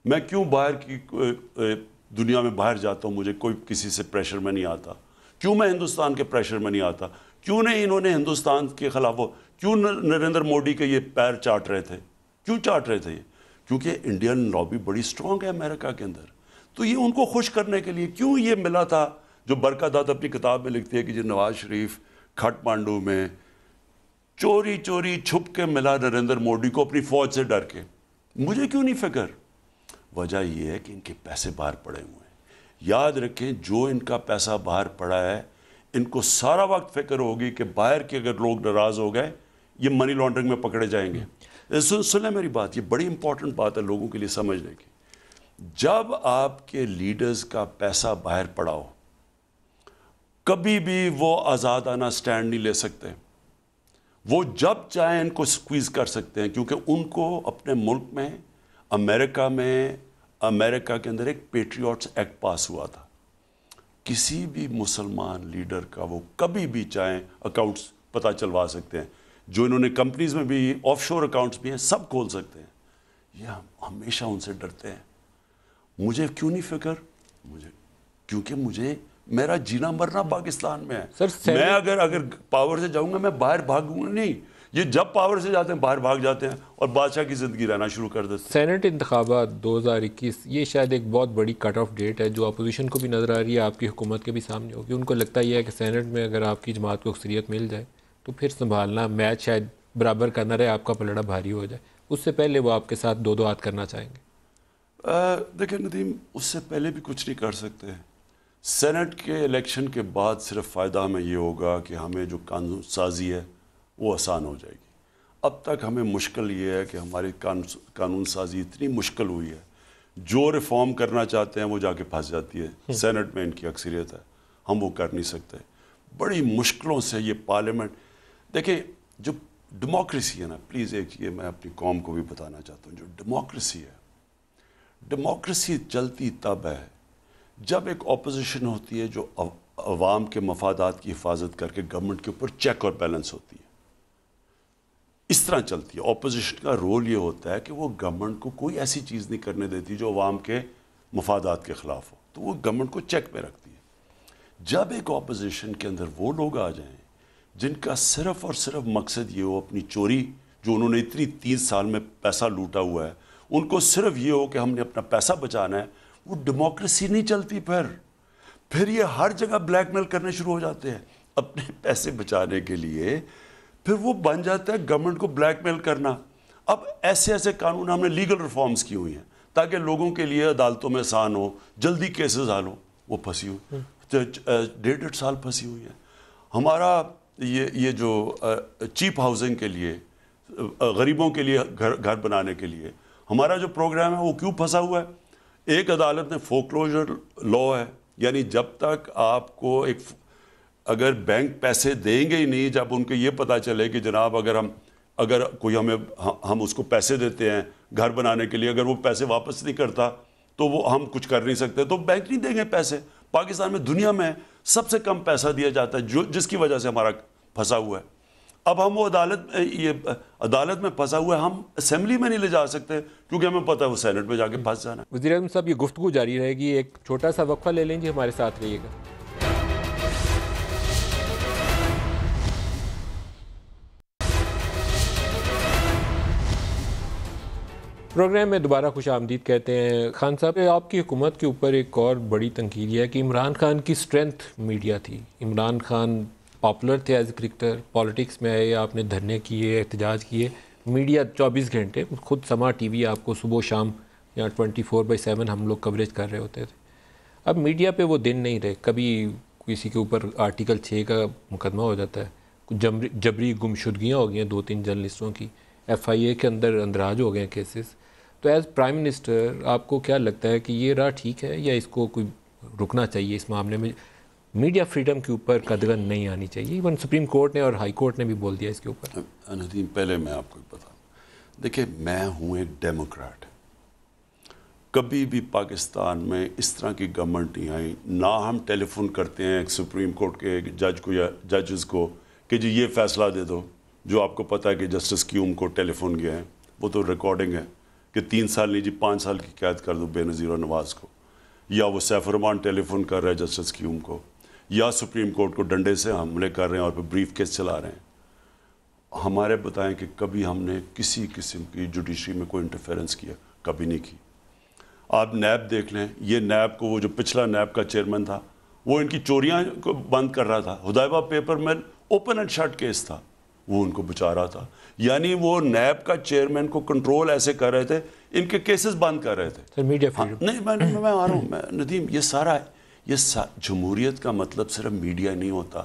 میں کیوں باہر کی دنیا میں باہر جاتا ہوں، مجھے کوئی کسی سے پریشر میں نہیں آتا. کیوں میں ہندوستان کے پریشر میں نہیں آتا؟ کیوں نہیں انہوں نے ہندوستان کے خلاف کیوں نریندر موڈی کے یہ پیر چاٹ رہے تھے؟ کیوں چاٹ رہے تھے یہ؟ کیونکہ انڈین لابی بڑی سٹرونگ ہے امریکہ کے اندر. تو یہ ان کو خوش کرنے کے لیے کیوں یہ ملا تھا، جو برکا دات اپنی کتاب میں لکھتی ہے کہ جو نواز شریف کھٹ مانڈو میں چوری چوری چھپ کے ملا نریندر موڈی کو اپنی فوج سے ڈر کے. مجھے کیوں نہیں فکر؟ وجہ یہ ہے کہ ان کے پیسے باہر پڑے ہوئے ہیں. یاد رکھیں، جو ان کا پیسہ باہر پڑا ہے، ان کو سارا وقت فکر ہوگی کہ باہر کے اگر لوگ ناراض ہو گئے، یہ منی لانڈرنگ میں پکڑے جائیں گے. سنیں میری بات، یہ بڑی امپورٹنٹ بات ہے لوگوں کے لیے سمجھنے کی. جب آپ کے لیڈرز کا پیسہ باہر پڑا ہو، کبھی بھی وہ آزادانہ سٹینڈ نہیں لے سکتے. وہ جب چاہیں ان کو سکویز کر سکتے ہیں، کیونکہ ان کو اپنے ملک میں، امریکہ کے اندر ایک پیٹریوٹس ایکٹ پاس ہوا تھا. کسی بھی مسلمان لیڈر کا وہ کبھی بھی چاہیں اکاؤنٹس پتہ چلوا سکتے ہیں. جو انہوں نے کمپنیز میں بھی آف شور اکاؤنٹس بھی ہیں، سب کھول سکتے ہیں. یہ ہم ہمیشہ ان سے ڈرتے ہیں. مجھے کیوں نہیں فکر؟ کیونکہ میرا جینا مرنا پاکستان میں ہے. میں اگر پاور سے جاؤں گا، میں باہر بھاگوں گا نہیں. یہ جب پاور سے جاتے ہیں باہر بھاگ جاتے ہیں اور بادشاہ کی زندگی رہنا شروع کر دیتے ہیں. سینٹ انتخابات 2021 یہ شاید ایک بہت بڑی کٹ آف ڈیٹ ہے، جو اپوزیشن کو بھی نظر آ رہی ہے، آپ کی حکومت کے بھی سامنے ہوگی. ان کو لگتا یہ ہے کہ سینٹ میں اگر آپ کی جماعت کو اکثریت مل جائے تو پھر سنبھالنا میچ شاید برابر کرنا رہے، آپ کا پلڑا بھاری ہو جائے. اس سے پہلے وہ آپ کے ساتھ دو ہاتھ کرنا چاہیں گے. دیکھیں ندیم، اس سے پہلے بھی کچھ نہیں کر سکتے. سینٹ کے الیکشن کے بعد صرف فائدہ ہمیں یہ ہوگا کہ ہمیں جو قانون سازی ہے وہ آسان ہو جائے گی. اب تک ہمیں مشکل یہ ہے کہ ہماری قانون سازی اتنی مشکل ہوئی ہے، جو ریفارم کرنا چاہتے ہیں وہ جا کے پھنس جاتی ہے. سینٹ میں ان کی اکثریت ہے، ہم وہ کر نہیں سکتے. بڑی مشکلوں سے یہ پارلیمنٹ، دیکھیں جو ڈیموکریسی ہے نا، پلیز ایک یہ میں اپنی قوم کو بھی بتانا چاہتا ہوں، جو ڈیموکریسی ہے، ڈیموکریسی چلتی تب ہے جب ایک اپوزیشن ہوتی ہے جو عوام کے مفادات کی حفاظت کر کے گورنمنٹ کے اوپر چیک اور بیلنس ہوتی ہے. اس طرح چلتی ہے. اپوزیشن کا رول یہ ہوتا ہے کہ وہ گورنمنٹ کو کوئی ایسی چیز نہیں کرنے دیتی جو عوام کے مفادات کے خلاف ہو، تو وہ گورنمنٹ کو چیک میں رکھتی ہے. جب ایک اپوزیشن کے اندر وہ لوگ آ جائیں جن کا صرف اور صرف مقصد یہ ہو اپنی چوری، جو انہوں نے اتنی 30 سال میں پیسہ لوٹا ہوا ہے، ان کو صرف یہ ہو کہ ہم نے اپنا پیسہ بچانا ہے، وہ ڈیموکریسی نہیں چلتی. پھر یہ ہر جگہ بلیک میل کرنے شروع ہو جاتے ہیں اپنے پیسے بچانے کے لیے. پھر وہ بن جاتا ہے گورنمنٹ کو بلیک میل کرنا. اب ایسے قانون ہم نے لیگل ریفارمز کی ہوئی ہیں تاکہ لوگوں کے لیے عدالتوں میں آسان ہو، جلدی کیسز حل ہو. وہ پھنسی ہوئی 1.5 سال پھنسی ہوئی ہے. ہمارا یہ جو چیپ ہاؤسنگ کے لیے، غریبوں کے لیے گھر بنانے کے لیے ہمارا جو پروگرام ہے وہ کیوں پھنسا ہوا ہے؟ ایک عدالت نے فورکلوجر لاء ہے، یعنی جب تک آپ کو اگر بینک پیسے دیں گے ہی نہیں، جب ان کو یہ پتہ چلے کہ جناب اگر کوئی ہم اس کو پیسے دیتے ہیں گھر بنانے کے لیے، اگر وہ پیسے واپس نہیں کرتا تو وہ ہم کچھ کر نہیں سکتے، تو بینک نہیں دیں گے پیسے. پاکستان میں دنیا میں سب سے کم پیسہ دیا جاتا ہے، جس کی وجہ سے ہمارا پھنسا ہوا ہے. اب ہم وہ عدالت میں پھنسا ہوا ہے، ہم اسمبلی میں نہیں لے جا سکتے کیونکہ ہمیں پتہ ہے وہ سینٹ میں جا کے پھنس جانا ہے. وزیر اعظم صاحب، یہ گفتگو جاری رہے گی، ایک چھوٹا سا وقفہ لے لیں جی، ہمارے ساتھ رہیے گا. پروگرام میں دوبارہ خوش آمدید کہتے ہیں. خان صاحب, آپ کی حکومت کے اوپر ایک اور بڑی تنقید یہ ہے کہ عمران خان کی اسٹرینتھ میڈیا تھی. عمران خان پاپولر تھے ایز اے کرکٹر, پالیٹکس میں آئے, آپ نے دھرنے کیے, احتجاج کیے, میڈیا 24 گھنٹے, خود سما ٹی وی آپ کو صبح و شام یا 24/7 ہم لوگ کوریج کر رہے ہوتے تھے. اب میڈیا پہ وہ دن نہیں رہے. کبھی کسی کے اوپر آرٹیکل 6 کا مقدمہ ہو جاتا ہے, کچھ جبری گمشدگیاں ہو گئی ہیں 2-3 جرنلسٹوں کی, FIA کے اندر اندراج ہو گئے ہیں کیسز. تو ایز پرائم منسٹر آپ کو کیا لگتا ہے کہ یہ راہ ٹھیک ہے یا اس کو کوئی رکنا چاہیے؟ اس معاملے میں میڈیا فریڈم کے اوپر قدغن نہیں آنی چاہیے. ایون سپریم کورٹ نے اور ہائی کورٹ نے بھی بول دیا اس کے اوپر. ندیم, پہلے میں آپ کو بتاؤں, دیکھیں میں ہوں ایک ڈیموکریٹ. کبھی بھی پاکستان میں اس طرح کی گورنمنٹ نہیں آئی. نہ ہم ٹیلی فون کرتے ہیں ایک سپریم کورٹ کے جج کو یا ججز کو کہ جی یہ فیصلہ دے دو, جو آپ کو پتہ ہے کہ جسٹس کیوم کو ٹیلی فون گیا ہے, وہ تو ریکارڈنگ ہے کہ 3 سال نہیں جی 5 سال کی قید کر دو بے نظیر و نواز کو. یا وہ سیف الرحمان ٹیلی فون کر رہے ہیں جسٹس کیوم کو, یا سپریم کورٹ کو ڈنڈے سے حملے کر رہے ہیں اور پھر بریف کیس چلا رہے ہیں. ہمارے بتائیں کہ کبھی ہم نے کسی قسم کی جوڈیشری میں کوئی انٹرفیرنس کیا؟ کبھی نہیں کی. آپ نیب دیکھ لیں, یہ نیب کو وہ جو پچھلا نیب کا چیئرمین تھا وہ ان کی چوریاں کو بند کر رہا تھا. حدیبہ پیپر مل اوپن اینڈ شٹ کیس تھا, وہ ان کو بچا رہا تھا. یعنی وہ نیب کا چیئرمین کو کنٹرول ایسے کر رہے تھے, ان کے کیسز بند کر رہے تھے. میڈیا نہیں میں آ رہا ہوں ندیم, یہ سارا جمہوریت کا مطلب صرف میڈیا نہیں ہوتا,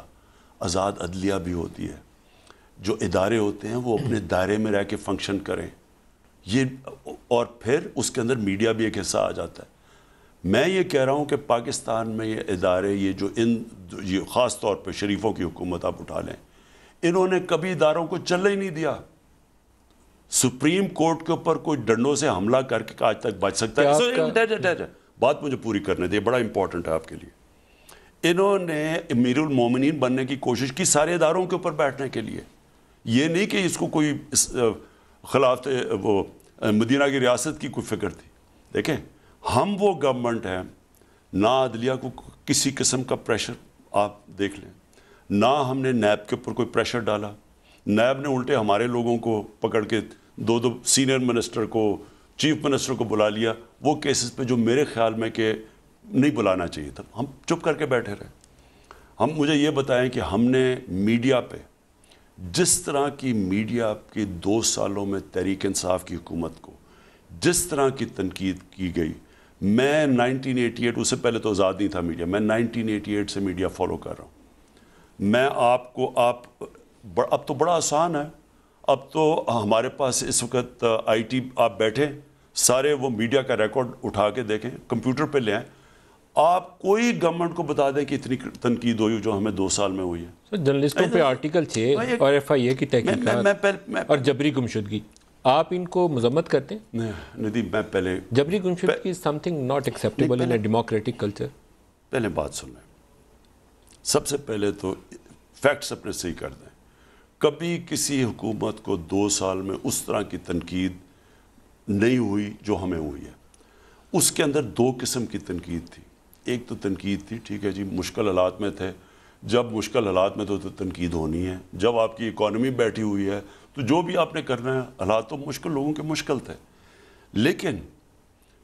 آزاد عدلیہ بھی ہوتی ہے. جو ادارے ہوتے ہیں وہ اپنے دائرے میں رہ کے فنکشن کریں, یہ اور پھر اس کے اندر میڈیا بھی ایک حصہ آ جاتا ہے. میں یہ کہہ رہا ہوں کہ پاکستان میں یہ ادارے, یہ خاص طور پہ شریفوں کی حکومت آپ اٹھا لیں, انہوں نے کبھی اداروں کو چلنے ہی نہیں دیا. سپریم کورٹ کے اوپر کوئی ڈنڈوں سے حملہ کر کے آج تک بچ سکتا ہے؟ بات مجھے پوری کرنے دے, بڑا امپورٹنٹ ہے آپ کے لیے. انہوں نے امیر المومنین بننے کی کوشش کی سارے اداروں کے اوپر بیٹھنے کے لیے. یہ نہیں کہ اس کو کوئی خلاف وہ مدینہ کی ریاست کی کوئی فکر تھی. دیکھیں ہم وہ گورنمنٹ ہیں, نہ عدلیہ کو کسی قسم کا پریشر آپ دیکھ لیں, نہ ہم نے نیب کے اوپر کوئی پریشر ڈالا. نیب نے الٹے ہمارے لوگوں کو پکڑ کے 2 سینئر منسٹر کو, چیف منسٹر کو بلا لیا وہ کیسز پہ جو میرے خیال میں کہ نہیں بلانا چاہیے تھا. ہم چپ کر کے بیٹھے رہے. ہم مجھے یہ بتائیں کہ ہم نے میڈیا پہ جس طرح کی میڈیا کی 2 سالوں میں تحریک انصاف کی حکومت کو جس طرح کی تنقید کی گئی, میں 1988 اس سے پہلے تو آزاد نہیں تھا میڈیا, میں 1988 سے میڈیا فالو کر رہا ہوں. میں آپ کو اب تو بڑا آسان ہے, اب تو ہمارے پاس اس وقت IT آپ بیٹھیں, سارے وہ میڈیا کا ریکارڈ اٹھا کے دیکھیں, کمپیوٹر پہ لے آئیں, آپ کوئی گورنمنٹ کو بتا دیں کہ اتنی تنقید ہوئی جو ہمیں 2 سال میں ہوئی ہے. جرنلسٹوں پہ آرٹیکل 6 اور FIA کی تحقیقات اور جبری گمشدگی, آپ ان کو مذمت کرتے ہیں؟ ندیم میں پہلے جبری گمشدگی is something not acceptable in a democratic culture. پہلے بات سن لیں, سب سے پہلے تو فیکٹس اپنے صحیح کر دیں. کبھی کسی حکومت کو 2 سال میں اس طرح کی تنقید نہیں ہوئی جو ہمیں ہوئی ہے. اس کے اندر 2 قسم کی تنقید تھی. ایک تو تنقید تھی, ٹھیک ہے جی مشکل حالات میں تھے, جب مشکل حالات میں تو تنقید ہونی ہے. جب آپ کی اکانومی بیٹھی ہوئی ہے تو جو بھی آپ نے کرنا ہے, حالات تو مشکل, لوگوں کے مشکل تھے. لیکن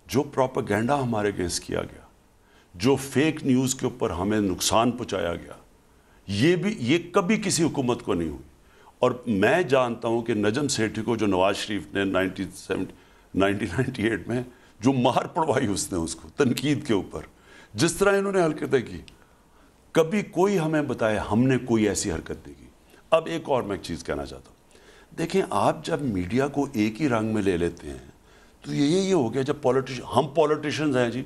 جو پروپیگنڈا ہمارے اگینسٹ کیا گیا, جو فیک نیوز کے اوپر ہمیں نقصان پہنچایا گیا, یہ کبھی کسی حکومت کو نہیں ہوئی. اور میں جانتا ہوں کہ نجم سیٹھی کو جو نواز شریف نے 1998 میں جو مار پڑوائی اس نے اس کو تنقید کے اوپر, جس طرح انہوں نے حرکتیں کی, کبھی کوئی ہمیں بتائے ہم نے کوئی ایسی حرکت نہیں کی. اب ایک اور میں ایک چیز کہنا چاہتا ہوں, دیکھیں آپ جب میڈیا کو ایک ہی رنگ میں لے لیتے ہیں تو یہ ہو گیا. جب ہم پولیٹیشینز ہیں جی,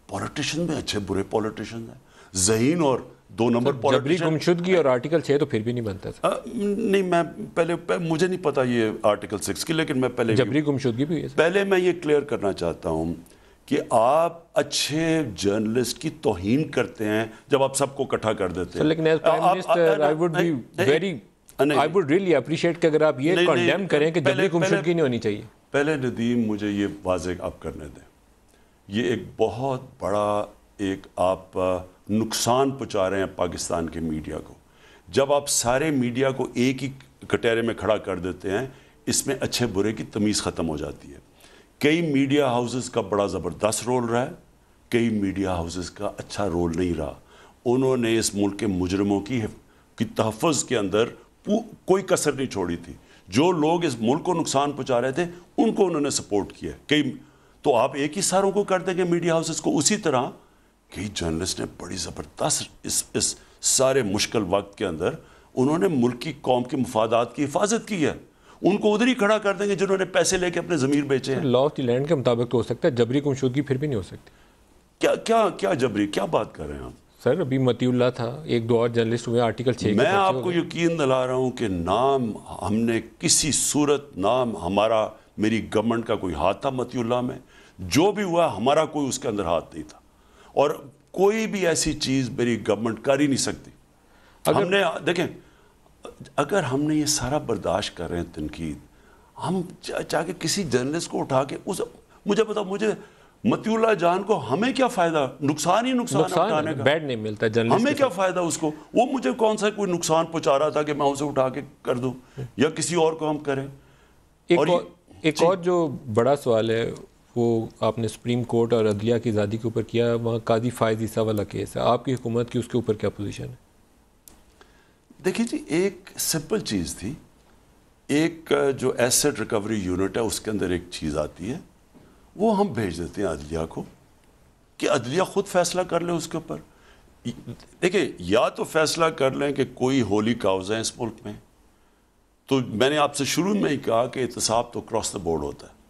پولیٹیشین میں اچھے برے پولیٹیشینز ہیں, ذہین اور 2 نمبر جبری گمشدگی اور آرٹیکل 6 تو پھر بھی نہیں بنتا تھا. نہیں میں پہلے مجھے نہیں پتا یہ آرٹیکل 6 کی, لیکن میں پہلے جبری گمشدگی بھی ہے. پہلے میں یہ کلیئر کرنا چاہتا ہوں کہ آپ اچھے جرنلسٹ کی توہین کرتے ہیں جب آپ سب کو اکٹھا کر دیتے ہیں. لیکن as prime minister I would really appreciate کہ اگر آپ یہ کنڈیم کریں کہ جبری گمشدگی نہیں ہونی چاہیے. پہلے ندیم مجھے یہ واضح آپ کرنے دیں, یہ ایک بہت بڑا ایک آپ نقصان پہنچا رہے ہیں پاکستان کے میڈیا کو. جب آپ سارے میڈیا کو ایک ہی کٹہرے میں کھڑا کر دیتے ہیں, اس میں اچھے برے کی تمیز ختم ہو جاتی ہے. کئی میڈیا ہاؤسز کا بڑا زبردست رول رہا ہے, کئی میڈیا ہاؤسز کا اچھا رول نہیں رہا. انہوں نے اس ملک کے مجرموں کی تحفظ کے اندر کوئی کسر نہیں چھوڑی تھی. جو لوگ اس ملک کو نقصان پہنچا رہے تھے ان کو انہوں نے سپورٹ کیا. تو آپ ایک ہی ساروں کو کر دیں گے میڈیا ہاؤسز کو. اسی طرح کئی جرنلسٹ نے بڑی زبردست اس سارے مشکل وقت کے اندر انہوں نے ملک کی قوم کے مفادات کی حفاظت کی ہے. ان کو ادھر ہی کھڑا کر دیں گے جنہوں نے پیسے لے کے اپنے ضمیر بیچے ہیں. لا آف دی لینڈ کے مطابق تو ہو سکتا ہے, جبری گمشدگی پھر بھی نہیں ہو سکتی. کیا جبری, کیا بات کر رہے ہیں آپ؟ سر ابھی متی اللہ تھا, ایک دو اور جرنلسٹ ہوئے, آرٹیکل 6 میں آپ کو یقین دلا رہا ہوں کہ نام ہم نے کسی صورت نام ہمارا میری گورنمنٹ کا کوئی ہاتھ تھا متی اللہ میں. جو بھی ہوا ہمارا کوئی اس کے اندر ہاتھ نہیں تھا, اور کوئی بھی ایسی چیز میری گورنمنٹ کر ہی نہیں سکتی. ہم نے دیکھیں, اگر ہم نے یہ سارا برداشت کر رہے ہیں تنقید, ہم چاہ کے کسی جرنلسٹ کو اٹھا کے مجھے بتاؤ, مجھے متی اللہ جان کو ہمیں کیا فائدہ؟ نقصان ہی نقصان اٹھانے کا. بیڈ نہیں ملتا جرنلسٹ, ہمیں کیا فائدہ اس کو؟ وہ مجھے کون سا کوئی نقصان پہنچا رہا تھا کہ میں اسے اٹھا کے کر دوں یا کسی اور کو ہم کریں. ایک اور جو بڑا سوال ہے وہ آپ نے سپریم کورٹ اور عدلیہ کی آزادی کے اوپر کیا, وہاں قاضی فائز عیسیٰ والا کیس ہے. آپ کی حکومت کی اس کے اوپر کیا پوزیشن ہے؟ دیکھیں جی, ایک سمپل چیز تھی. ایک جو ایسٹ ریکوری یونٹ ہے اس کے اندر ایک چیز آتی ہے, وہ ہم بھیج دیتے ہیں عدلیہ کو کہ عدلیہ خود فیصلہ کر لے اس کے اوپر. دیکھیں, یا تو فیصلہ کر لیں کہ کوئی ہولی کاؤز ہے اس ملک میں, تو میں نے آپ سے شروع میں ہی کہا کہ احتساب تو کراس دا بورڈ ہوتا ہے.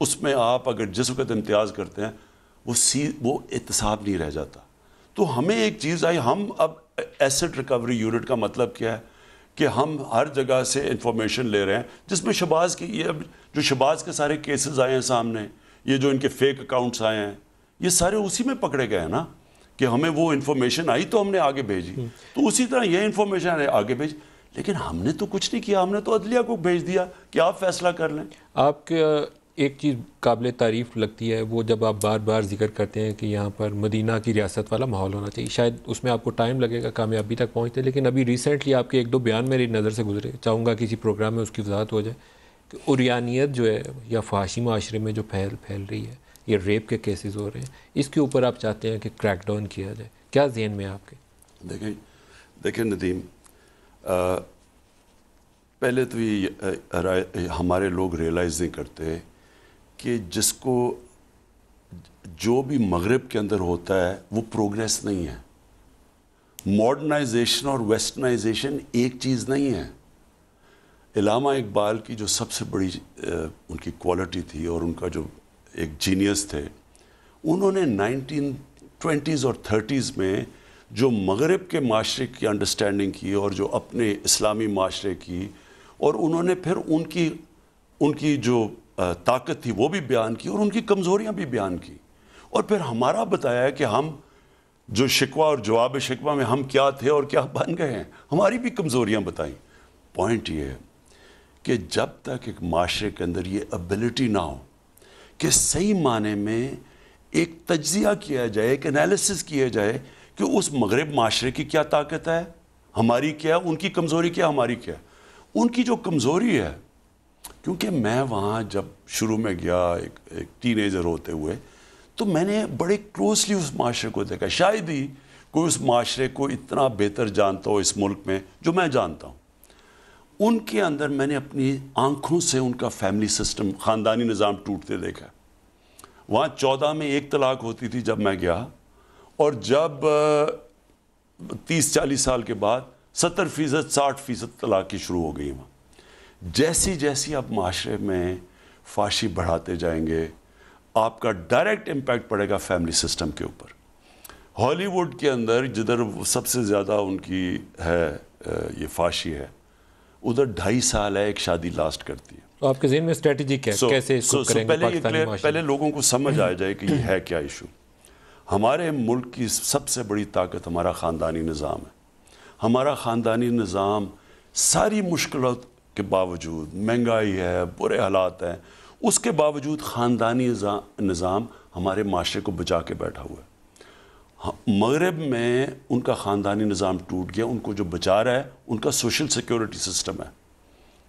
اس میں آپ اگر جس وقت امتیاز کرتے ہیں وہ احتساب نہیں رہ جاتا. تو ہمیں ایک چیز آئی, ہم اب ایسٹ ریکوری یونٹ کا مطلب کیا ہے کہ ہم ہر جگہ سے انفارمیشن لے رہے ہیں, جس میں شہباز کی یہ جو شہباز کے سارے کیسز آئے ہیں سامنے, یہ جو ان کے فیک اکاؤنٹس آئے ہیں, یہ سارے اسی میں پکڑے گئے ہیں نا, کہ ہمیں وہ انفارمیشن آئی تو ہم نے آگے بھیجی. تو اسی طرح یہ انفارمیشن آگے بھیجی, لیکن ہم نے تو کچھ نہیں کیا, ہم نے تو عدلیہ کو بھیج دیا کہ آپ فیصلہ کر لیں. آپ کے ایک چیز قابل تعریف لگتی ہے, وہ جب آپ بار بار ذکر کرتے ہیں کہ یہاں پر مدینہ کی ریاست والا ماحول ہونا چاہیے. شاید اس میں آپ کو ٹائم لگے گا کامیابی تک پہنچتے, لیکن ابھی ریسنٹلی آپ کے ایک دو بیان میری نظر سے گزرے, چاہوں گا کسی پروگرام میں اس کی وضاحت ہو جائے کہ عریانیت جو ہے یا فحاشی معاشرے میں جو پھیل رہی ہے, یہ ریپ کے کیسز ہو رہے ہیں, اس کے اوپر آپ چاہتے ہیں کہ کریک ڈاؤن کیا جائے. کیا ذہن میں آپ کے؟ دیکھیں ندیم, پہلے تو یہ ہمارے لوگ ریئلائز نہیں کرتے کہ جس کو جو بھی مغرب کے اندر ہوتا ہے وہ پروگریس نہیں ہے. ماڈرنائزیشن اور ویسٹرنائزیشن ایک چیز نہیں ہے. علامہ اقبال کی جو سب سے بڑی ان کی کوالٹی تھی اور ان کا جو ایک جینیس تھے, انہوں نے 1920s اور 30s میں جو مغرب کے معاشرے کی انڈرسٹینڈنگ کی اور جو اپنے اسلامی معاشرے کی, اور انہوں نے پھر ان کی جو طاقت تھی وہ بھی بیان کی اور ان کی کمزوریاں بھی بیان کی, اور پھر ہمارا بتایا کہ ہم جو شکوہ اور جواب شکوہ میں ہم کیا تھے اور کیا بن گئے ہیں, ہماری بھی کمزوریاں بتائیں. پوائنٹ یہ ہے کہ جب تک ایک معاشرے کے اندر یہ ابیلٹی نہ ہو کہ صحیح معنی میں ایک تجزیہ کیا جائے, ایک انالیسس کیا جائے کہ اس مغرب معاشرے کی کیا طاقت ہے, ہماری کیا, ان کی کمزوری کیا, ہماری کیا. ان کی جو کمزوری ہے, کیونکہ میں وہاں جب شروع میں گیا ایک ٹین ایجر ہوتے ہوئے, تو میں نے بڑے کلوزلی اس معاشرے کو دیکھا. شاید ہی کوئی اس معاشرے کو اتنا بہتر جانتا ہو اس ملک میں جو میں جانتا ہوں. ان کے اندر میں نے اپنی آنکھوں سے ان کا فیملی سسٹم, خاندانی نظام ٹوٹتے دیکھا. وہاں 14 میں 1 طلاق ہوتی تھی جب میں گیا, اور جب 30-40 سال کے بعد 70% 60% طلاق کی شروع ہو گئی. وہاں جیسی اب معاشرے میں فحاشی بڑھاتے جائیں گے, آپ کا ڈائریکٹ امپیکٹ پڑے گا فیملی سسٹم کے اوپر. ہالی ووڈ کے اندر جدھر سب سے زیادہ ان کی ہے یہ فحاشی ہے, ادھر 2.5 سال ہے ایک شادی لاسٹ کرتی ہے. تو آپ کے ذہن میں اسٹریٹجی کیا ہے, کیسے اس کو کریں گے پاکستانی معاشرے؟ پہلے لوگوں کو سمجھ آ جائے کہ یہ ہے کیا ایشو. ہمارے ملک کی سب سے بڑی طاقت ہمارا خاندانی نظام ہے. ہمارا خاندانی نظام ساری مشکلات کے باوجود, مہنگائی ہے, برے حالات ہیں, اس کے باوجود خاندانی نظام ہمارے معاشرے کو بچا کے بیٹھا ہوا ہے. مغرب میں ان کا خاندانی نظام ٹوٹ گیا, ان کو جو بچا رہا ہے ان کا سوشل سیکیورٹی سسٹم ہے.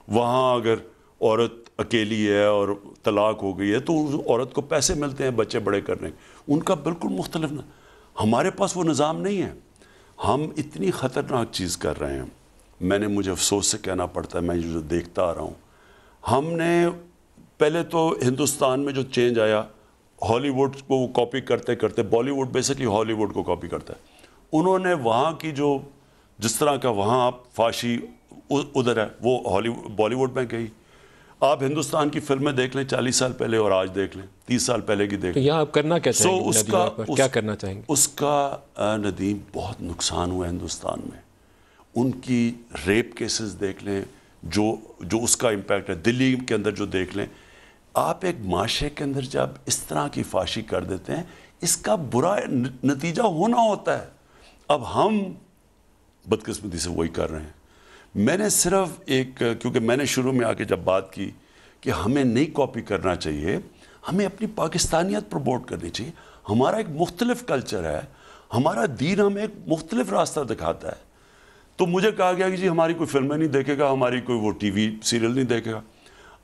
وہاں اگر عورت اکیلی ہے اور طلاق ہو گئی ہے تو عورت کو پیسے ملتے ہیں بچے بڑے کرنے، ان کا بالکل مختلف نہ، ہمارے پاس وہ نظام نہیں ہے. ہم اتنی خطرناک چیز کر رہے ہیں. مجھے افسوس سے کہنا پڑتا ہے، میں جو دیکھتا آ رہا ہوں، ہم نے پہلے تو ہندوستان میں جو چینج آیا، ہالی ووڈ کو کاپی کرتے کرتے، بالی ووڈ بیسکلی ہالی ووڈ کو کاپی کرتا ہے، انہوں نے وہاں کی جو جس طرح کا وہاں آپ فاشی ادھر ہے وہ بالی ووڈ میں گئی. آپ ہندوستان کی فلمیں دیکھ لیں 40 سال پہلے اور آج دیکھ لیں، 30 سال پہلے کی دیکھ تو لیں. یہاں آپ کرنا کیا چاہیں گے بنیادی طور پر؟ کیا کرنا چاہیں گے؟ اس کا ندیم بہت نقصان ہوا ہندوستان میں. ان کی ریپ کیسز دیکھ لیں، جو اس کا امپیکٹ ہے. دلی کے اندر جو دیکھ لیں، آپ ایک معاشرے کے اندر جب اس طرح کی فاشی کر دیتے ہیں، اس کا برا نتیجہ ہونا ہوتا ہے. اب ہم بدقسمتی سے وہی کر رہے ہیں. میں نے صرف کیونکہ میں نے شروع میں آ کے جب بات کی کہ ہمیں نہیں کاپی کرنا چاہیے، ہمیں اپنی پاکستانیت پروموٹ کرنی چاہیے. ہمارا ایک مختلف کلچر ہے، ہمارا دین ہمیں ایک مختلف راستہ دکھاتا ہے. تو مجھے کہا گیا کہ جی ہماری کوئی فلمیں نہیں دیکھے گا، ہماری کوئی وہ ٹی وی سیریل نہیں دیکھے گا.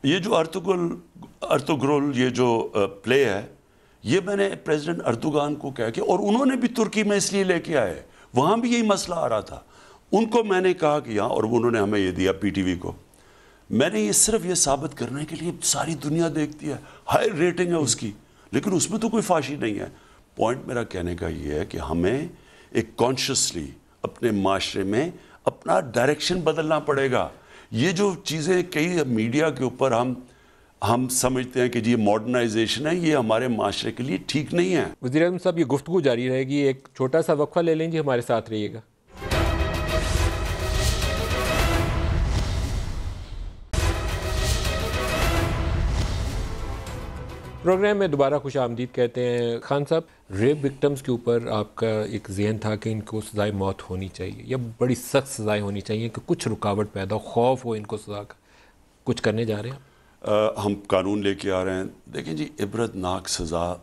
یہ جو ارتگرل یہ جو پلے ہے، یہ میں نے پریزیڈنٹ اردوغان کو کہا کہ، اور انہوں نے بھی ترکی میں اس لیے لے کے آئے، وہاں بھی یہی مسئلہ آ رہا تھا. ان کو میں نے کہا کہ یہاں، اور انہوں نے ہمیں یہ دیا پی ٹی وی کو. میں نے یہ صرف یہ ثابت کرنے کے لیے، ساری دنیا دیکھتی ہے، ہائی ریٹنگ ہے اس کی، لیکن اس میں تو کوئی فاشی نہیں ہے. پوائنٹ میرا کہنے کا یہ ہے کہ ہمیں ایک کانشیسلی اپنے معاشرے میں اپنا ڈائریکشن بدلنا پڑے گا. یہ جو چیزیں کئی میڈیا کے اوپر ہم سمجھتے ہیں کہ جی یہ ماڈرنائزیشن ہے، یہ ہمارے معاشرے کے لیے ٹھیک نہیں ہے. وزیر اعظم صاحب، یہ گفتگو جاری رہے گی، ایک چھوٹا سا وقفہ لے لیں جی، ہمارے ساتھ رہیے گا. پروگرام میں دوبارہ خوش آمدید کہتے ہیں. خان صاحب، ریپ وکٹمز کے اوپر آپ کا ایک ذہن تھا کہ ان کو سزائے موت ہونی چاہیے یا بڑی سخت سزائیں ہونی چاہیے کہ کچھ رکاوٹ پیدا ہو، خوف ہو ان کو سزا کا. کچھ کرنے جا رہے ہیں؟ ہم قانون لے کے آ رہے ہیں. دیکھیں جی، عبرت ناک سزا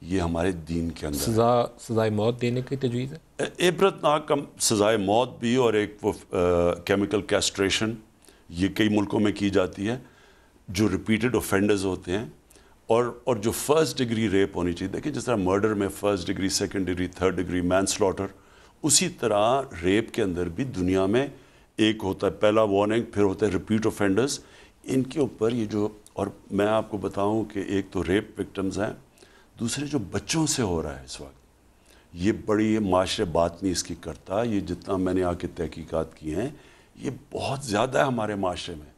یہ ہمارے دین کے اندر سزائے موت دینے کی تجویز ہے. عبرت ناک سزائے موت بھی، اور ایک وہ کیمیکل کیسٹریشن، یہ کئی ملکوں میں کی جاتی ہے. جو ریپیٹڈ اوفینڈرز ہوتے ہیں اور جو فرسٹ ڈگری ریپ ہونی چاہیے. دیکھیں جس طرح مرڈر میں first degree, second degree, third degree, manslaughter, اسی طرح ریپ کے اندر بھی دنیا میں ایک ہوتا ہے پہلا وارننگ، پھر ہوتا ہے ریپیٹ اوفینڈرز. ان کے اوپر یہ جو، اور میں آپ کو بتاؤں کہ ایک تو ریپ وکٹمز ہیں، دوسرے جو بچوں سے ہو رہا ہے اس وقت، یہ بڑی معاشرے بات نہیں اس کی کرتا. یہ جتنا میں نے آ کے تحقیقات کی ہیں، یہ بہت زیادہ ہے ہمارے معاشرے میں.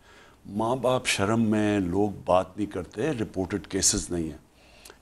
ماں باپ شرم میں، لوگ بات نہیں کرتے، رپورٹڈ کیسز نہیں ہیں.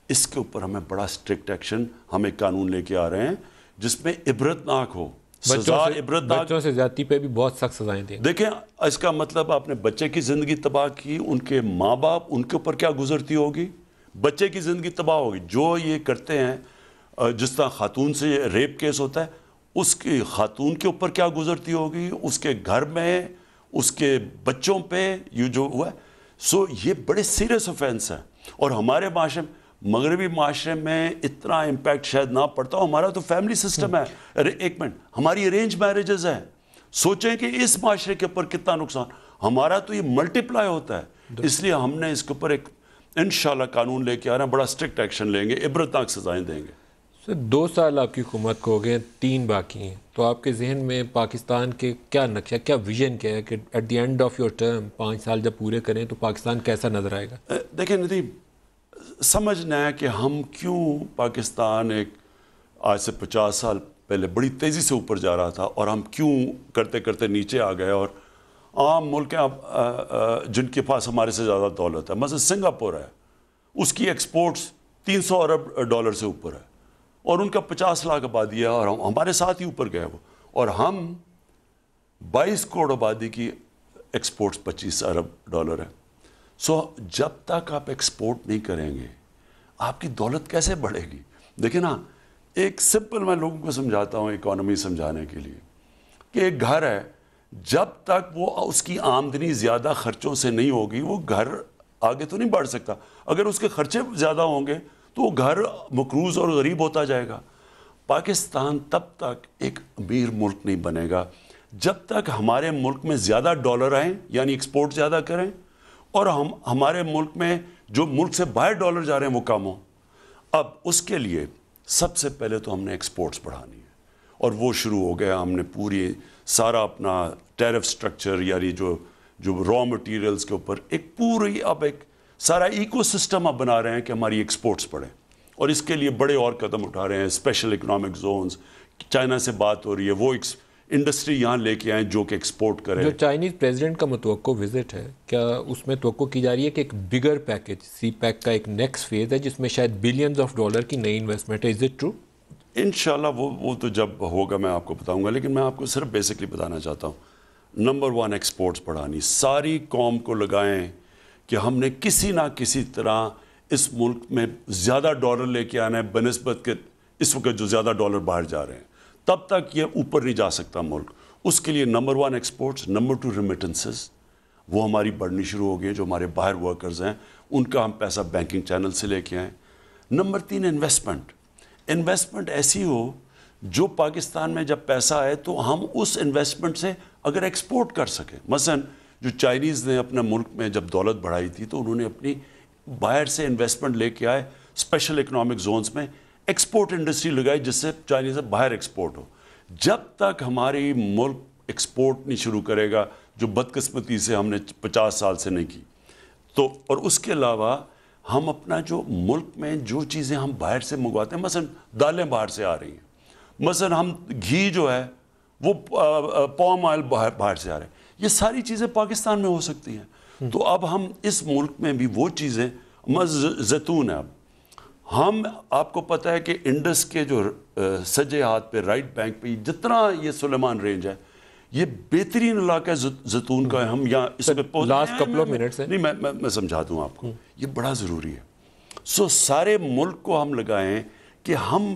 اس کے اوپر ہمیں بڑا اسٹرکٹ ایکشن، ہم ایک قانون لے کے آ رہے ہیں جس میں عبرت ناک ہو، سزا عبرت ناک. بچوں سے زیادتی پہ بھی بہت سخت سزائیں دیں. دیکھیں اس کا مطلب آپ نے بچے کی زندگی تباہ کی، ان کے ماں باپ، ان کے اوپر کیا گزرتی ہوگی؟ بچے کی زندگی تباہ ہوگی. جو یہ کرتے ہیں، جس طرح خاتون سے ریپ کیس ہوتا ہے، اس کی خاتون کے اوپر کیا گزرتی ہوگی، اس کے گھر میں، اس کے بچوں پہ یہ جو ہوا ہے. سو یہ بڑے سیریس اوفینس ہیں. اور ہمارے معاشرے میں، مغربی معاشرے میں اتنا امپیکٹ شاید نہ پڑتا ہو. ہمارا تو فیملی سسٹم ہے. ایک منٹ، ہماری ارینج میرجز ہیں. سوچیں کہ اس معاشرے کے اوپر کتنا نقصان. ہمارا تو یہ ملٹی پلائی ہوتا ہے. اس لیے ہم نے اس کے اوپر ایک انشاءاللہ قانون لے کے آ رہے ہیں، بڑا اسٹرکٹ ایکشن لیں گے، عبرتناک سزائیں دیں گے. 2 سال آپ کی حکومت کو ہو گئے، 3 باقی ہیں. تو آپ کے ذہن میں پاکستان کے کیا نقشہ، کیا ویژن کیا ہے کہ at the end of your term 5 سال جب پورے کریں تو پاکستان کیسا نظر آئے گا؟ دیکھیں ندیم، سمجھنا ہے کہ ہم کیوں پاکستان ایک آج سے 50 سال پہلے بڑی تیزی سے اوپر جا رہا تھا، اور ہم کیوں کرتے کرتے نیچے آ گئے. اور عام ملک ہیں جن کے پاس ہمارے سے زیادہ دولت ہے. مثلا سنگاپور ہے، اس کی ایکسپورٹس 300 ارب ڈالر سے اوپر ہے، اور ان کا 50 لاکھ آبادی ہے، اور ہمارے ساتھ ہی اوپر گئے وہ. اور ہم 22 کروڑ آبادی کی ایکسپورٹس 25 ارب ڈالر ہے. سو جب تک آپ ایکسپورٹ نہیں کریں گے، آپ کی دولت کیسے بڑھے گی؟ دیکھیں نا، ایک سمپل میں لوگوں کو سمجھاتا ہوں اکانومی سمجھانے کے لیے، کہ ایک گھر ہے، جب تک وہ اس کی آمدنی زیادہ خرچوں سے نہیں ہوگی، وہ گھر آگے تو نہیں بڑھ سکتا. اگر اس کے خرچے زیادہ ہوں گے تو وہ گھر مقروض اور غریب ہوتا جائے گا. پاکستان تب تک ایک امیر ملک نہیں بنے گا جب تک ہمارے ملک میں زیادہ ڈالر آئیں، یعنی ایکسپورٹ زیادہ کریں، اور ہمارے ملک میں جو ملک سے باہر ڈالر جا رہے ہیں وہ کم ہوں. اب اس کے لیے سب سے پہلے تو ہم نے ایکسپورٹس بڑھانی ہے, اور وہ شروع ہو گیا. ہم نے پوری سارا اپنا ٹیرف سٹرکچر یعنی جو را مٹیریلز کے اوپر ایک پوری اب ایک سارا ایکو سسٹم اب بنا رہے ہیں کہ ہماری ایکسپورٹس بڑھیں, اور اس کے لیے بڑے اور قدم اٹھا رہے ہیں. اسپیشل اکنامک زونز, چائنا سے بات ہو رہی ہے, وہ انڈسٹری یہاں لے کے آئیں جو کہ ایکسپورٹ کریں. جو چائنیز پریزیڈنٹ کا متوقع وزٹ ہے, کیا اس میں توقع کی جا رہی ہے کہ ایک بگر پیکج سی پیک کا ایک نیکسٹ فیز ہے جس میں شاید بلینز آف ڈالر کی نئی انویسٹمنٹ ہے؟ Is it true? انشاءاللہ وہ تو جب ہوگا میں آپ کو بتاؤں گا, لیکن میں آپ کو صرف بیسکلی بتانا چاہتا ہوں. نمبر 1 ایکسپورٹس بڑھانی, ساری قوم کو لگائیں کہ ہم نے کسی نہ کسی طرح اس ملک میں زیادہ ڈالر لے کے آنا ہے بنسبت کے اس وقت جو زیادہ ڈالر باہر جا رہے ہیں. تب تک یہ اوپر نہیں جا سکتا ملک. اس کے لیے نمبر 1 ایکسپورٹس, نمبر 2 ریمیٹنسز, وہ ہماری بڑھنی شروع ہو گئی. جو ہمارے باہر ورکرز ہیں ان کا ہم پیسہ بینکنگ چینل سے لے کے آئیں. نمبر 3 انویسٹمنٹ ایسی ہو جو پاکستان میں جب پیسہ آئے تو ہم اس انویسٹمنٹ سے اگر ایکسپورٹ کر سکیں. مثلا جو چائنیز نے اپنے ملک میں جب دولت بڑھائی تھی تو انہوں نے اپنی باہر سے انویسٹمنٹ لے کے آئے, اسپیشل اکنامک زونز میں ایکسپورٹ انڈسٹری لگائی جس سے چائنیز سے باہر ایکسپورٹ ہو. جب تک ہماری ملک ایکسپورٹ نہیں شروع کرے گا, جو بدقسمتی سے ہم نے 50 سال سے نہیں کی, تو اور اس کے علاوہ ہم اپنا جو ملک میں جو چیزیں ہم باہر سے منگواتے ہیں, مثلا دالیں باہر سے آ رہی ہیں, مثلا ہم گھی جو ہے وہ پام آئل باہر سے آ رہے ہیں, یہ ساری چیزیں پاکستان میں ہو سکتی ہیں. تو اب ہم اس ملک میں بھی وہ چیزیں, زیتون ہے, اب ہم آپ کو پتہ ہے کہ انڈس کے جو سجے ہاتھ پہ رائٹ بینک پہ جتنا یہ سلیمان رینج ہے, یہ بہترین علاقہ ہے زیتون کا ہے. ہم یہاں اس پہ لاسٹ کپل آف منٹس نہیں, میں سمجھا دوں آپ کو, یہ بڑا ضروری ہے. سارے ملک کو ہم لگائیں کہ ہم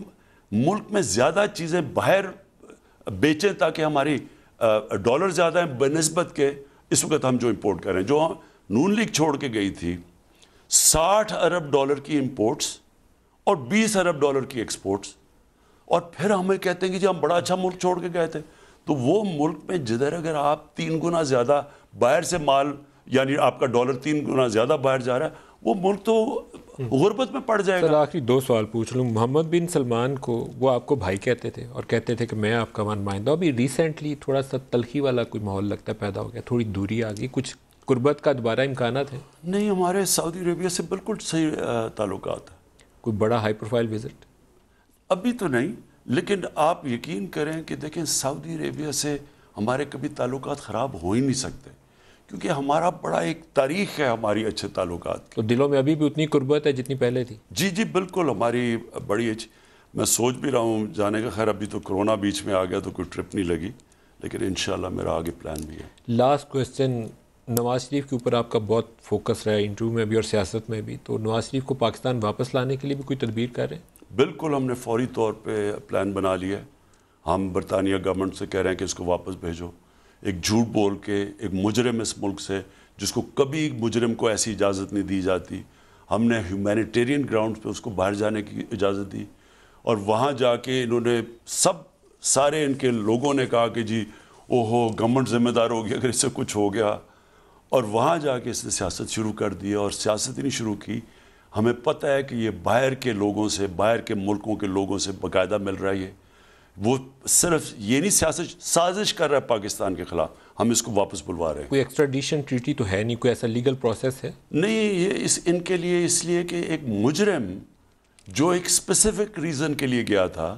ملک میں زیادہ چیزیں باہر بیچیں تاکہ ہماری ڈالر زیادہ ہیں بنسبت کے اس وقت ہم جو امپورٹ کر رہے ہیں. جو نون لیگ چھوڑ کے گئی تھی 60 ارب ڈالر کی امپورٹس اور 20 ارب ڈالر کی ایکسپورٹس, اور پھر ہمیں کہتے ہیں کہ جی ہم بڑا اچھا ملک چھوڑ کے گئے تھے. تو وہ ملک میں جدھر اگر آپ 3 گنا زیادہ باہر سے مال, یعنی آپ کا ڈالر 3 گنا زیادہ باہر جا رہا ہے, وہ ملک تو غربت میں پڑ جائے گا. سر آخری 2 سوال پوچھ لوں. محمد بن سلمان کو وہ آپ کو بھائی کہتے تھے اور کہتے تھے کہ میں آپ کا نمائندہ ہوں. ابھی ریسنٹلی تھوڑا سا تلخی والا کوئی ماحول لگتا ہے پیدا ہو گیا, تھوڑی دوری آ گئی, کچھ قربت کا دوبارہ امکانات ہیں؟ نہیں, ہمارے سعودی عربیہ سے بالکل صحیح تعلقات ہیں. کوئی بڑا ہائی پروفائل وزٹ ابھی تو نہیں, لیکن آپ یقین کریں کہ دیکھیں سعودی عربیہ سے ہمارے کبھی تعلقات خراب ہو ہی نہیں سکتے, کیونکہ ہمارا بڑا ایک تاریخ ہے ہماری اچھے تعلقات کی. تو دلوں میں ابھی بھی اتنی قربت ہے جتنی پہلے تھی؟ جی بالکل, ہماری بڑی میں سوچ بھی رہا ہوں جانے کا. خیر ابھی تو کرونا بیچ میں آ گیا تو کوئی ٹرپ نہیں لگی, لیکن انشاءاللہ میرا آگے پلان بھی ہے. لاسٹ کوسچن, نواز شریف کے اوپر آپ کا بہت فوکس رہا ہے انٹرویو میں بھی اور سیاست میں بھی, تو نواز شریف کو پاکستان واپس لانے کے لیے بھی کوئی تدبیر کر رہے ہیں؟ بالکل, ہم نے فوری طور پہ پلان بنا لیا ہے. ہم برطانیہ گورنمنٹ سے کہہ رہے ہیں کہ اس کو واپس بھیجو. ایک جھوٹ بول کے ایک مجرم اس ملک سے, جس کو کبھی مجرم کو ایسی اجازت نہیں دی جاتی, ہم نے ہیومینیٹیرین گراؤنڈز پہ اس کو باہر جانے کی اجازت دی. اور وہاں جا کے انہوں نے سارے ان کے لوگوں نے کہا کہ جی اوہو گورنمنٹ ذمہ دار ہوگی اگر اس سے کچھ ہو گیا, اور وہاں جا کے اس نے سیاست شروع کر دی. اور سیاست ہی نہیں شروع کی, ہمیں پتہ ہے کہ یہ باہر کے لوگوں سے, باہر کے ملکوں کے لوگوں سے باقاعدہ مل رہا ہے. وہ صرف یہ نہیں سازش کر رہا ہے پاکستان کے خلاف, ہم اس کو واپس بلوا رہے ہیں. کوئی ایکسٹریڈیشن ٹریٹی تو ہے نہیں, کوئی ایسا لیگل پروسیس ہے نہیں. یہ ان کے لیے اس لیے کہ ایک مجرم جو ایک اسپیسیفک ریزن کے لیے گیا تھا,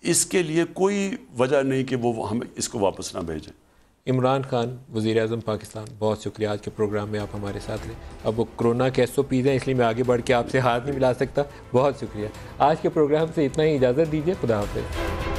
اس کے لیے کوئی وجہ نہیں کہ وہ ہم اس کو واپس نہ بھیجیں. عمران خان وزیر اعظم پاکستان, بہت شکریہ آج کے پروگرام میں آپ ہمارے ساتھ رہے. اب وہ کرونا کے SOPs ہیں اس لیے میں آگے بڑھ کے آپ سے ہاتھ نہیں ملا سکتا. بہت شکریہ. آج کے پروگرام سے اتنا ہی, اجازت دیجیے. خدا حافظ.